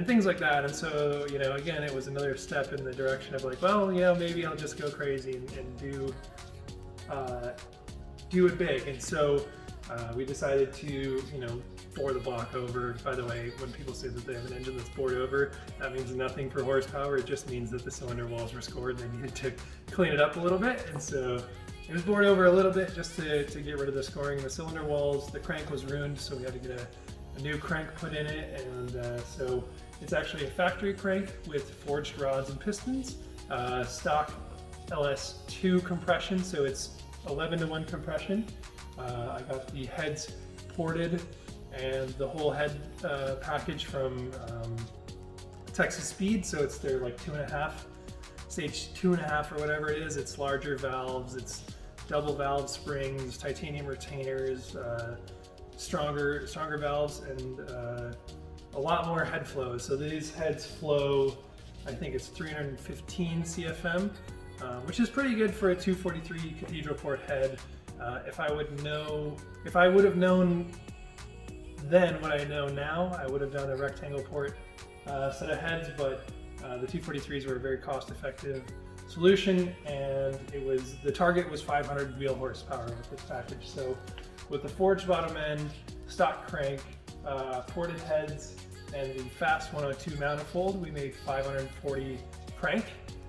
things like that. And so, you know, again, it was another step in the direction of like, well, you know, maybe I'll just go crazy and do do it big. And so we decided to, you know, bore the block over. By the way, when people say that they have an engine that's bored over, that means nothing for horsepower. It just means that the cylinder walls were scored and they needed to clean it up a little bit. And so it was bored over a little bit just to get rid of the scoring in the cylinder walls. The crank was ruined, so we had to get a new crank put in it. And so it's actually a factory crank with forged rods and pistons, stock LS2 compression, so it's 11-to-1 compression. I got the heads ported and the whole head package from Texas Speed, so it's their like 2.5, stage 2.5 or whatever it is. It's larger valves, it's double valve springs, titanium retainers, stronger valves, and a lot more head flow. So these heads flow, I think it's 315 CFM, which is pretty good for a 243 cathedral port head. If I would have known then what I know now, I would have done a rectangle port set of heads, but the 243s were a very cost-effective solution, and the target was 500 wheel horsepower with this package. So with the forged bottom end, stock crank, ported heads, and the fast 102 manifold, we made 540 crank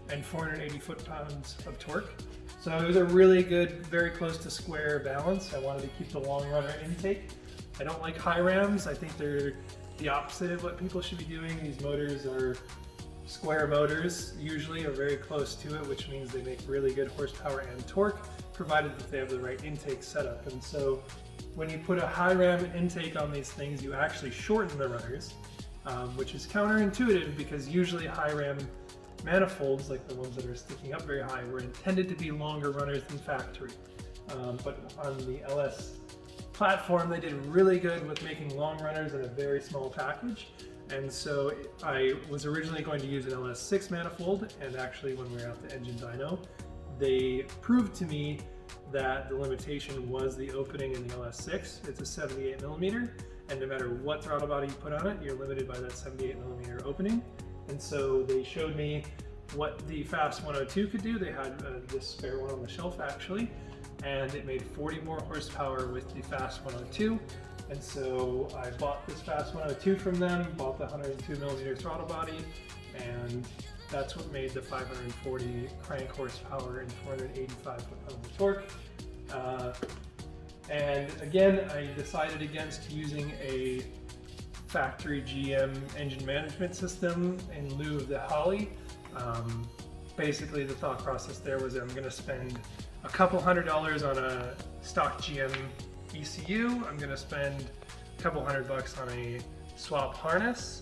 and 480 foot-pounds of torque. So it was a really good, very close to square balance. I wanted to keep the long runner intake. I don't like high rams. I think they're the opposite of what people should be doing. These motors are square motors, usually, or very close to it, which means they make really good horsepower and torque, provided that they have the right intake setup. And so when you put a high ram intake on these things, you actually shorten the runners, which is counterintuitive because usually high ram manifolds, like the ones that are sticking up very high, were intended to be longer runners than factory. But on the LS platform, they did really good with making long runners in a very small package. And so I was originally going to use an LS6 manifold, and actually when we were at the engine dyno, they proved to me that the limitation was the opening in the LS6. It's a 78 millimeter, and no matter what throttle body you put on it, you're limited by that 78 millimeter opening. And so they showed me what the Fast 102 could do. They had this spare one on the shelf actually, and it made 40 more horsepower with the Fast 102. And so I bought this Fast 102 from them, bought the 102 millimeter throttle body, and that's what made the 540 crank horsepower and 485 foot-pounds of torque. And again, I decided against using a factory GM engine management system in lieu of the Holley. Basically the thought process there was I'm going to spend a couple $100s on a stock GM ECU. I'm going to spend a couple $100 on a swap harness,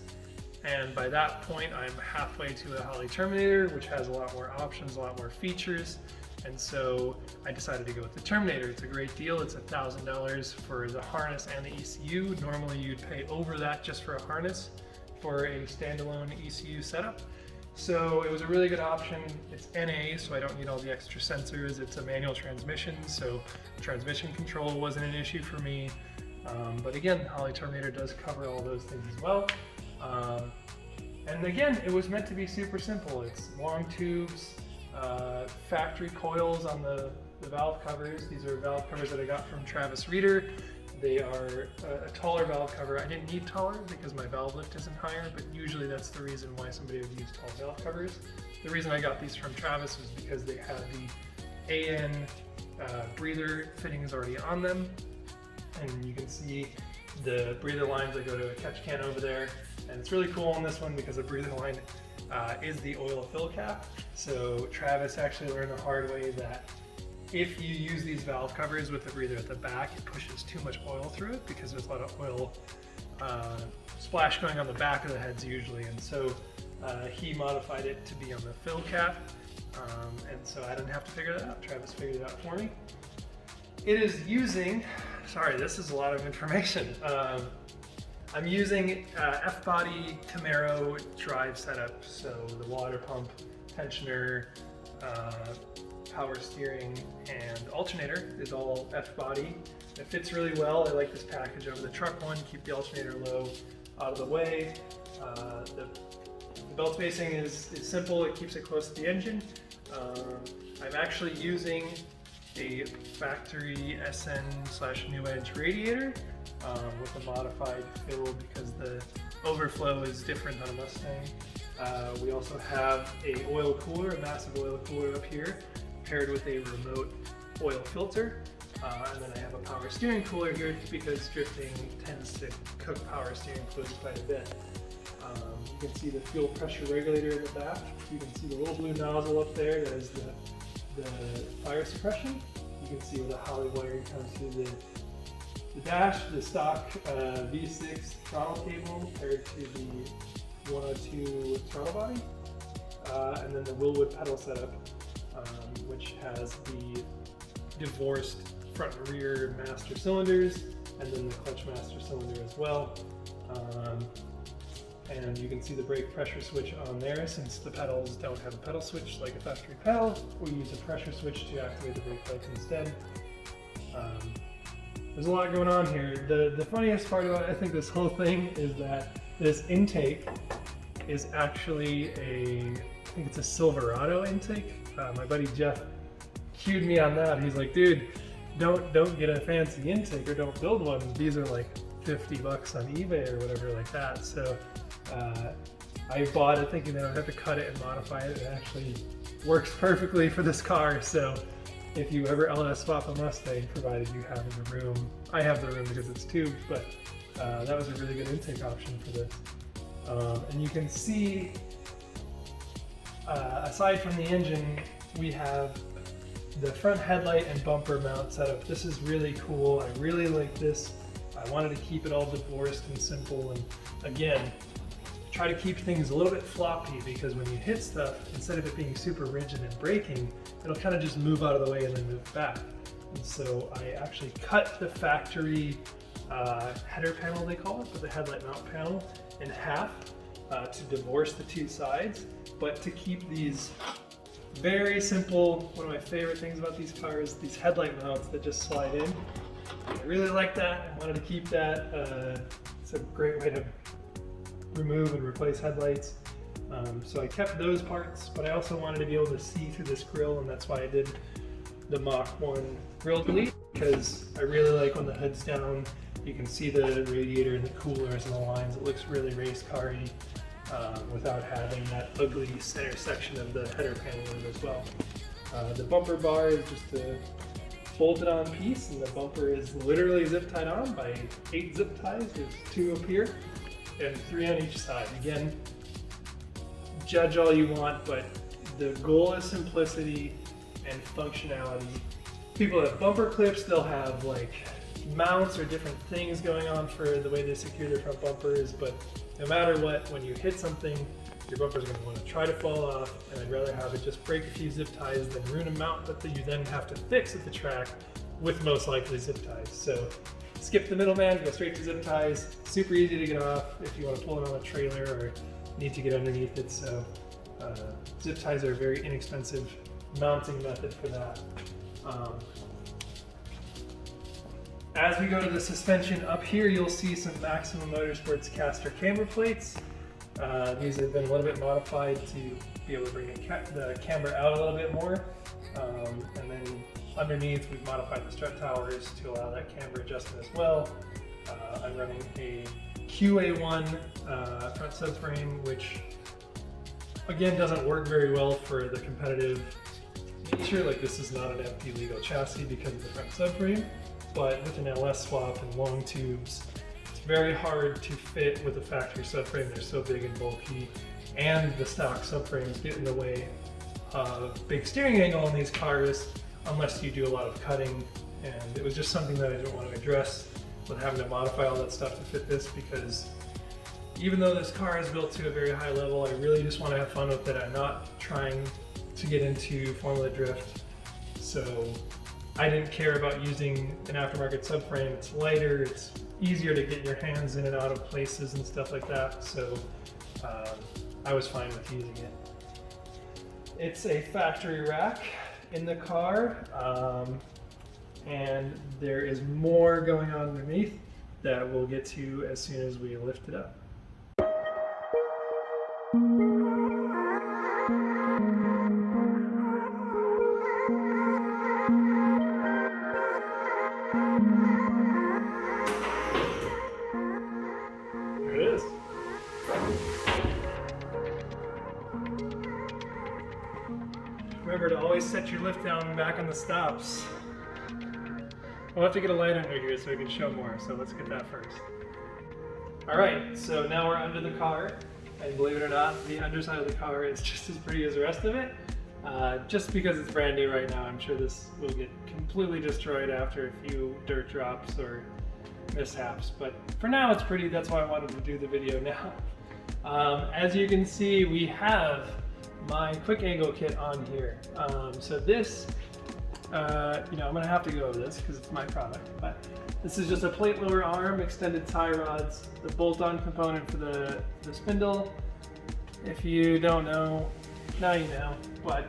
and by that point I'm halfway to a Holley Terminator, which has a lot more options, a lot more features. And so I decided to go with the Terminator. It's a great deal. It's $1,000 for the harness and the ECU. Normally you'd pay over that just for a harness for a standalone ECU setup. So it was a really good option. It's NA, so I don't need all the extra sensors. It's a manual transmission, so transmission control wasn't an issue for me. But again, Holley Terminator does cover all those things as well. And again, it was meant to be super simple. It's long tubes, factory coils on the valve covers. These are valve covers that I got from Travis Reeder. They are a taller valve cover. I didn't need taller because my valve lift isn't higher, but usually that's the reason why somebody would use tall valve covers. The reason I got these from Travis was because they had the AN breather fittings already on them. And you can see the breather lines that go to a catch can over there. And it's really cool on this one because the breather line is the oil fill cap. So Travis actually learned the hard way that if you use these valve covers with the breather at the back, it pushes too much oil through it because there's a lot of oil splash going on the back of the heads usually. And so he modified it to be on the fill cap. And so I didn't have to figure that out. Travis figured it out for me. It is using, sorry, this is a lot of information. I'm using F-body Camaro drive setup. So the water pump, tensioner, power steering, and alternator is all F-body. It fits really well. I like this package over the truck one. Keep the alternator low out of the way. The belt spacing is simple. It keeps it close to the engine. I'm actually using a factory SN/New Edge radiator with a modified fill because the overflow is different on a Mustang. We also have a oil cooler, a massive oil cooler up here, paired with a remote oil filter. And then I have a power steering cooler here because drifting tends to cook power steering fluid quite a bit. You can see the fuel pressure regulator in the back. You can see the little blue nozzle up there that is the fire suppression. You can see where the Holley wiring comes through the dash, the stock V6 throttle cable paired to the 102 throttle body, and then the Wilwood pedal setup, which has the divorced front and rear master cylinders, and then the clutch master cylinder as well. And you can see the brake pressure switch on there. Since the pedals don't have a pedal switch like a factory pedal, we use a pressure switch to activate the brake lights instead. There's a lot going on here. The funniest part about, I think, this whole thing is that this intake is actually I think it's a Silverado intake. My buddy Jeff cued me on that. He's like, dude, don't get a fancy intake or don't build one. These are like $50 on eBay or whatever like that. So I bought it thinking that I would have to cut it and modify it. It actually works perfectly for this car. So if you ever LS swap a Mustang, provided you have the room, I have the room because it's tubed, but that was a really good intake option for this. And you can see, aside from the engine, we have the front headlight and bumper mount setup. This is really cool. I really like this. I wanted to keep it all divorced and simple, and again, try to keep things a little bit floppy because when you hit stuff, instead of it being super rigid and braking, it'll kind of just move out of the way and then move back. And so I actually cut the factory header panel, they call it, but the headlight mount panel, in half to divorce the two sides, but to keep these very simple. One of my favorite things about these cars, these headlight mounts that just slide in. I really like that. I wanted to keep that. It's a great way to remove and replace headlights. So I kept those parts, but I also wanted to be able to see through this grille, and that's why I did the Mach 1 grille delete, because I really like when the hood's down, you can see the radiator and the coolers and the lines. It looks really race car-y without having that ugly center section of the header panel in it as well. The bumper bar is just a bolted on piece, and the bumper is literally zip tied on by 8 zip ties. There's 2 up here and 3 on each side. Again, judge all you want, but the goal is simplicity and functionality. People have bumper clips, they'll have like mounts or different things going on for the way they secure their front bumpers, but no matter what, when you hit something, your bumper's going to want to try to fall off, and I'd rather have it just break a few zip ties than ruin a mount that you then have to fix at the track with most likely zip ties. So skip the middleman, go straight to zip ties. Super easy to get off if you want to pull it on a trailer or need to get underneath it. So zip ties are a very inexpensive mounting method for that. As we go to the suspension up here, you'll see some Maximum Motorsports caster camber plates. These have been a little bit modified to be able to bring the camber out a little bit more. And then underneath, we've modified the strut towers to allow that camber adjustment as well. I'm running a QA1 front subframe, which again doesn't work very well for the competitive nature. Like, this is not an FP legal chassis because of the front subframe, but with an LS swap and long tubes, it's very hard to fit with a factory subframe. They're so big and bulky, and the stock subframes get in the way of big steering angle on these cars unless you do a lot of cutting. And it was just something that I didn't want to address with having to modify all that stuff to fit this, because even though this car is built to a very high level, I really just want to have fun with it. I'm not trying to get into Formula Drift, so I didn't care about using an aftermarket subframe. It's lighter, it's easier to get your hands in and out of places and stuff like that, so I was fine with using it. It's a factory rack in the car, and there is more going on underneath that we'll get to as soon as we lift it up. Remember to always set your lift down back on the stops. We'll have to get a light under here so we can show more, so let's get that first. Alright, so now we're under the car, and believe it or not, the underside of the car is just as pretty as the rest of it. Just because it's brand new right now, I'm sure this will get completely destroyed after a few dirt drops or mishaps, but for now it's pretty. That's why I wanted to do the video now. As you can see, we have my quick angle kit on here. So this, I'm gonna have to go over this because it's my product, but this is just a plate lower arm, extended tie rods, the bolt-on component for the spindle. If you don't know, now you know, but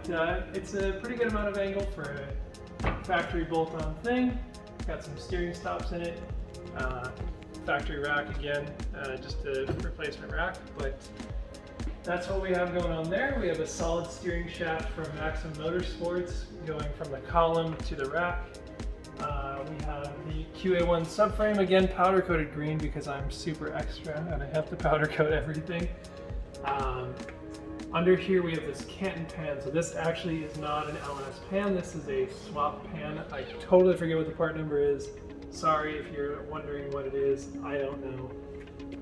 it's a pretty good amount of angle for a factory bolt-on thing. Got some steering stops in it. Factory rack again, just a replacement rack, but that's what we have going on there. We have a solid steering shaft from Maxim Motorsports going from the column to the rack. We have the QA1 subframe, again powder coated green because I'm super extra and I have to powder coat everything. Under here we have this Canton pan, so this actually is not an LS pan, this is a swap pan. I totally forget what the part number is. Sorry if you're wondering what it is, I don't know.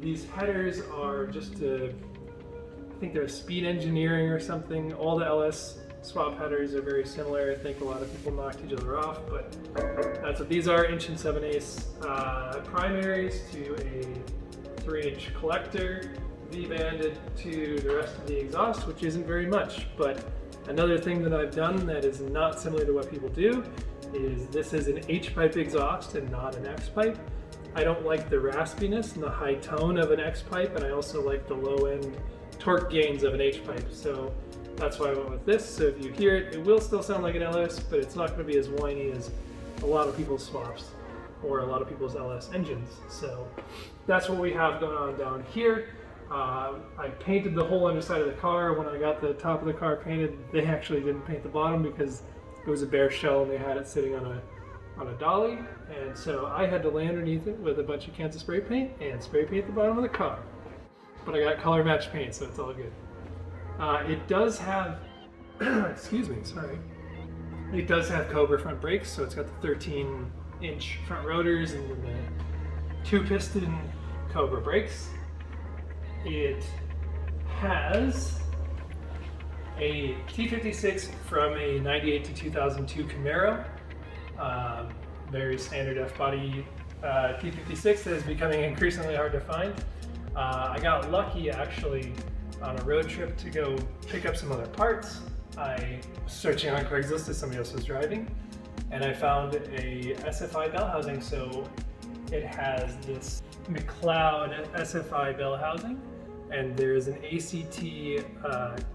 These headers are just I think they're speed engineering or something. All the LS swap headers are very similar. I think a lot of people knocked each other off, but that's what these are, 1 7/8 primaries to a 3-inch collector, V-banded to the rest of the exhaust, which isn't very much. But another thing that I've done that is not similar to what people do is this is an H-pipe exhaust and not an X-pipe. I don't like the raspiness and the high tone of an X-pipe, and I also like the low-end torque gains of an H-pipe. So that's why I went with this. So if you hear it, it will still sound like an LS, but it's not going to be as whiny as a lot of people's swaps or a lot of people's LS engines. So that's what we have going on down here. I painted the whole underside of the car. When I got the top of the car painted, they actually didn't paint the bottom because it was a bare shell and they had it sitting on a dolly. And so I had to lay underneath it with a bunch of cans of spray paint and spray paint the bottom of the car. But I got color match paint, so it's all good. It does have, excuse me, sorry. It does have Cobra front brakes, so it's got the 13-inch front rotors and then the 2-piston Cobra brakes. It has a T56 from a 98 to 2002 Camaro. Very standard F-body T56 that is becoming increasingly hard to find. I got lucky actually on a road trip to go pick up some other parts. I was searching on Craigslist as somebody else was driving, and I found a SFI bell housing. So it has this McLeod SFI bell housing, and there's an ACT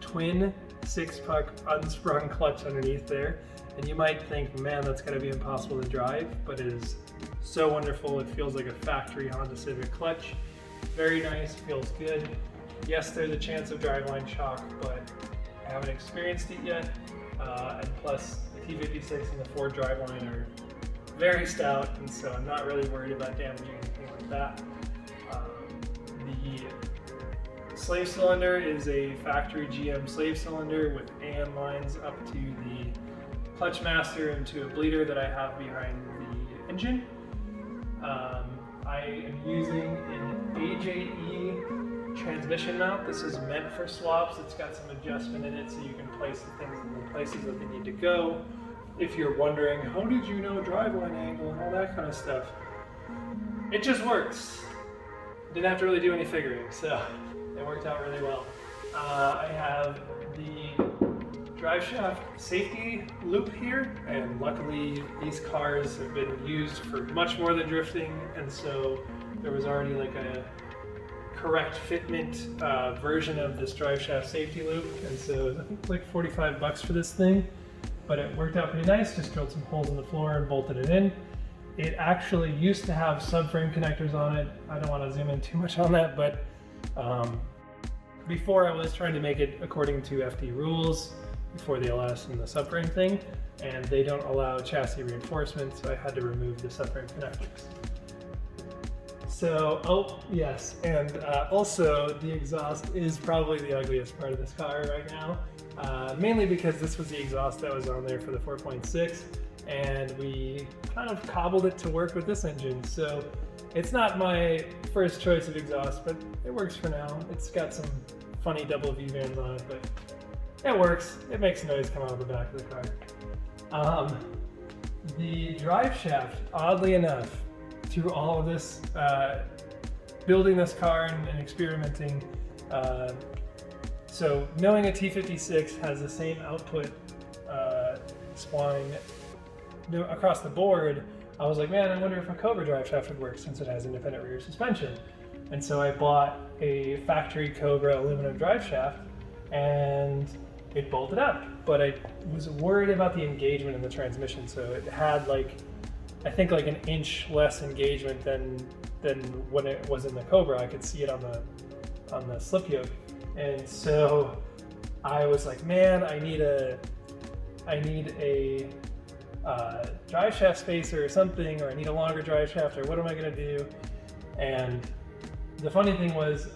twin 6-puck unsprung clutch underneath there. And you might think, man, that's gonna be impossible to drive, but it is so wonderful. It feels like a factory Honda Civic clutch. Very nice, feels good. Yes, there's a chance of driveline shock, but I haven't experienced it yet. And plus, the T56 and the Ford driveline are very stout, and so I'm not really worried about damaging anything like that. The slave cylinder is a factory GM slave cylinder with AN lines up to the clutch master and to a bleeder that I have behind the engine. I am using an AJE transmission mount. This is meant for swaps. It's got some adjustment in it so you can place the things in the places that they need to go. If you're wondering, how did you know driveline angle and all that kind of stuff? It just works. Didn't have to really do any figuring, so it worked out really well. I have the drive shaft safety loop here, and luckily these cars have been used for much more than drifting, and so there was already like a correct fitment version of this drive shaft safety loop, and so I think it's like 45 bucks for this thing, but it worked out pretty nice. Just drilled some holes in the floor and bolted it in. It actually used to have subframe connectors on it. I don't want to zoom in too much on that, but before I was trying to make it according to FD rules for the LS and the subframe thing, and they don't allow chassis reinforcement, so I had to remove the subframe connectors. So, oh yes, and also the exhaust is probably the ugliest part of this car right now. Mainly because this was the exhaust that was on there for the 4.6, and we kind of cobbled it to work with this engine. So it's not my first choice of exhaust, but it works for now. It's got some funny double V vans on it, but it works. It makes noise come out of the back of the car. The drive shaft, oddly enough, through all of this, building this car and experimenting, so knowing a T56 has the same output spline across the board, I was like, man, I wonder if a Cobra drive shaft would work since it has independent rear suspension. And so I bought a factory Cobra aluminum drive shaft and it bolted up. But I was worried about the engagement in the transmission. So it had I think like an inch less engagement than when it was in the Cobra. I could see it on the slip yoke. And so I was like, man, I need a drive shaft spacer or something, or I need a longer drive shaft, or what am I gonna do? And the funny thing was,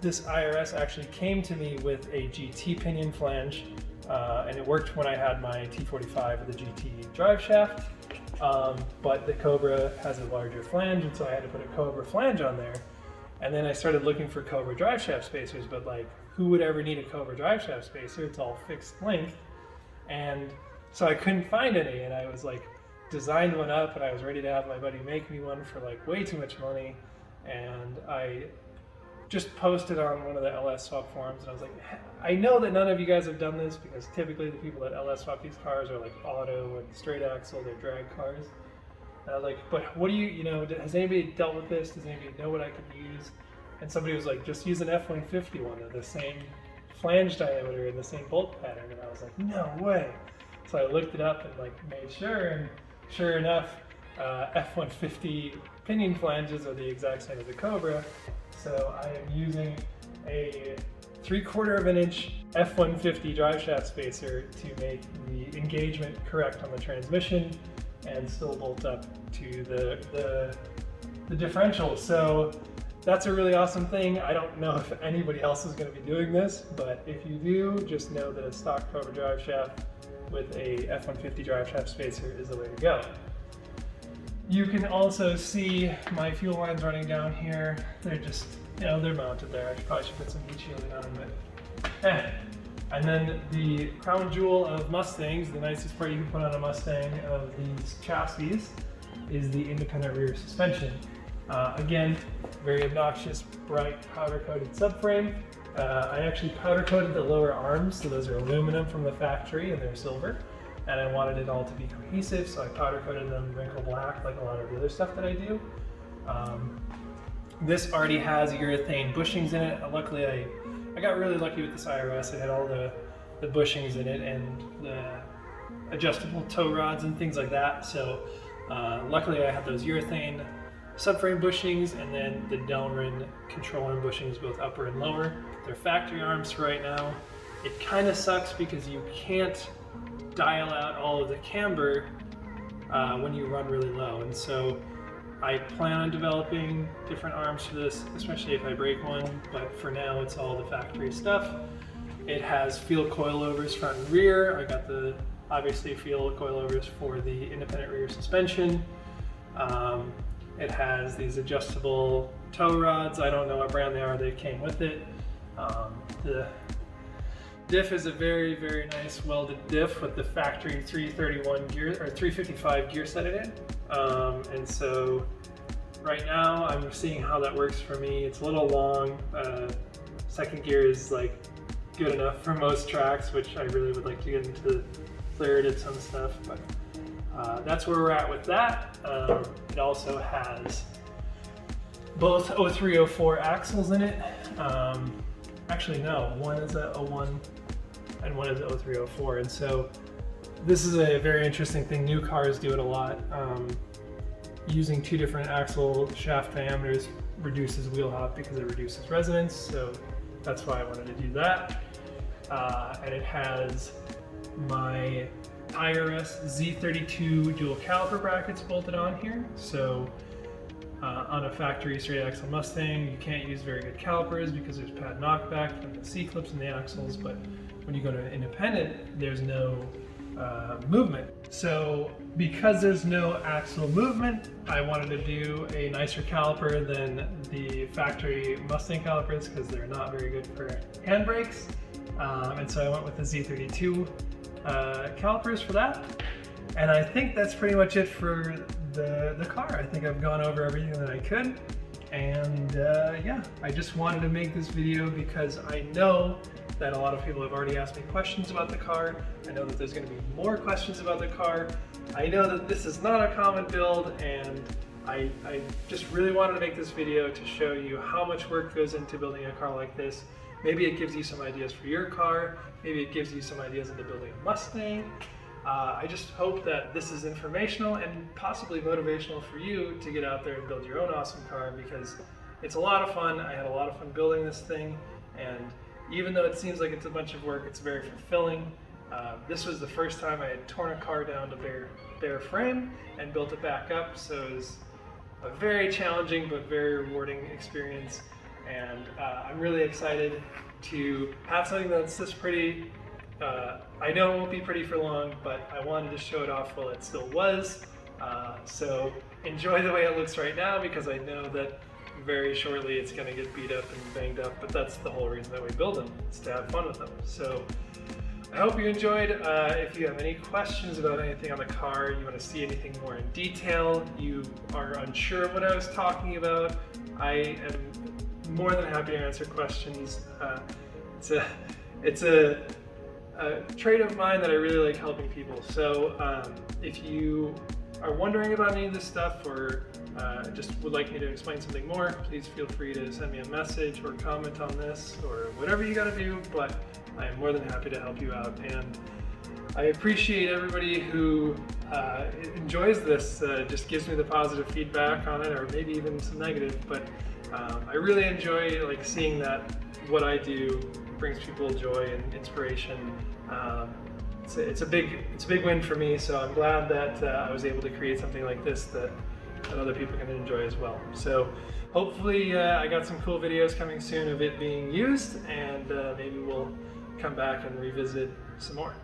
this IRS actually came to me with a GT pinion flange, and it worked when I had my T45 with the GT drive shaft, but the Cobra has a larger flange, and so I had to put a Cobra flange on there. And then I started looking for Cobra drive shaft spacers, but who would ever need a Cobra drive shaft spacer? It's all fixed length. And so I couldn't find any, and I was designed one up, and I was ready to have my buddy make me one for way too much money. And I just posted on one of the LS swap forums, and I was like, I know that none of you guys have done this, because typically the people that LS swap these cars are auto and straight axle, they're drag cars. And I was like, but what do has anybody dealt with this? Does anybody know what I could use? And somebody was like, just use an F-150 one of the same flange diameter and the same bolt pattern. And I was like, no way. So I looked it up and made sure, and sure enough, F-150 pinion flanges are the exact same as the Cobra. So I am using a 3/4 of an inch F-150 drive shaft spacer to make the engagement correct on the transmission and still bolt up to the differential. So that's a really awesome thing. I don't know if anybody else is going to be doing this, but if you do, just know that a stock Cobra drive shaft with a F-150 drive shaft spacer is the way to go. You can also see my fuel lines running down here. They're just, they're mounted there. I probably should put some heat shielding on them, but And then the crown jewel of Mustangs, the nicest part you can put on a Mustang of these chassis, is the independent rear suspension. Again, very obnoxious, bright, powder-coated subframe. I actually powder-coated the lower arms, so those are aluminum from the factory and they're silver. And I wanted it all to be cohesive, so I powder-coated them wrinkle black like a lot of the other stuff that I do. This already has urethane bushings in it. Luckily, I got really lucky with this IRS. It had all the bushings in it and the adjustable tow rods and things like that. So luckily I had those urethane subframe bushings and then the Delrin control arm bushings, both upper and lower. They're factory arms for right now. It kind of sucks because you can't dial out all of the camber when you run really low. And so I plan on developing different arms for this, especially if I break one, but for now it's all the factory stuff. It has Feal Coilovers front and rear. I got the, obviously, Feal Coilovers for the independent rear suspension. It has these adjustable tow rods. I don't know what brand they are, they came with it. The diff is a very, very nice welded diff with the factory 331 gear, or 355 gear set in it. And so right now I'm seeing how that works for me. It's a little long. Second gear is good enough for most tracks, which I really would like to get into third and some stuff, but that's where we're at with that. It also has both 0304 axles in it. Actually no, one is a 01 and one is a 0304, and so this is a very interesting thing. New cars do it a lot. Using two different axle shaft diameters reduces wheel hop because it reduces resonance, so that's why I wanted to do that. And it has my IRS Z32 dual caliper brackets bolted on here. So On a factory straight axle Mustang, you can't use very good calipers because there's pad knockback from the C-clips in the axles, but when you go to an independent, there's no movement. So because there's no axle movement, I wanted to do a nicer caliper than the factory Mustang calipers because they're not very good for handbrakes. And so I went with the Z32 calipers for that. And I think that's pretty much it for the car. I think I've gone over everything that I could. And yeah, I just wanted to make this video because I know that a lot of people have already asked me questions about the car. I know that there's going to be more questions about the car. I know that this is not a common build, and I just really wanted to make this video to show you how much work goes into building a car like this. Maybe it gives you some ideas for your car. Maybe it gives you some ideas into building a Mustang. I just hope that this is informational and possibly motivational for you to get out there and build your own awesome car, because it's a lot of fun. I had a lot of fun building this thing, and even though it seems like it's a bunch of work, it's very fulfilling. This was the first time I had torn a car down to bare frame and built it back up, so it was a very challenging but very rewarding experience. And I'm really excited to have something that's this pretty. I know it won't be pretty for long, but I wanted to show it off while it still was. So enjoy the way it looks right now, because I know that very shortly it's going to get beat up and banged up, but that's the whole reason that we build them, is to have fun with them. So I hope you enjoyed. If you have any questions about anything on the car, you want to see anything more in detail, you are unsure of what I was talking about, I am more than happy to answer questions. It's a trait of mine that I really like helping people. So if you are wondering about any of this stuff, or just would like me to explain something more, please feel free to send me a message or comment on this, or whatever you gotta do, but I am more than happy to help you out. And I appreciate everybody who enjoys this, just gives me the positive feedback on it, or maybe even some negative, but I really enjoy seeing that what I do brings people joy and inspiration. It's a big win for me, so I'm glad that I was able to create something like this that other people can enjoy as well. So hopefully I got some cool videos coming soon of it being used, and maybe we'll come back and revisit some more.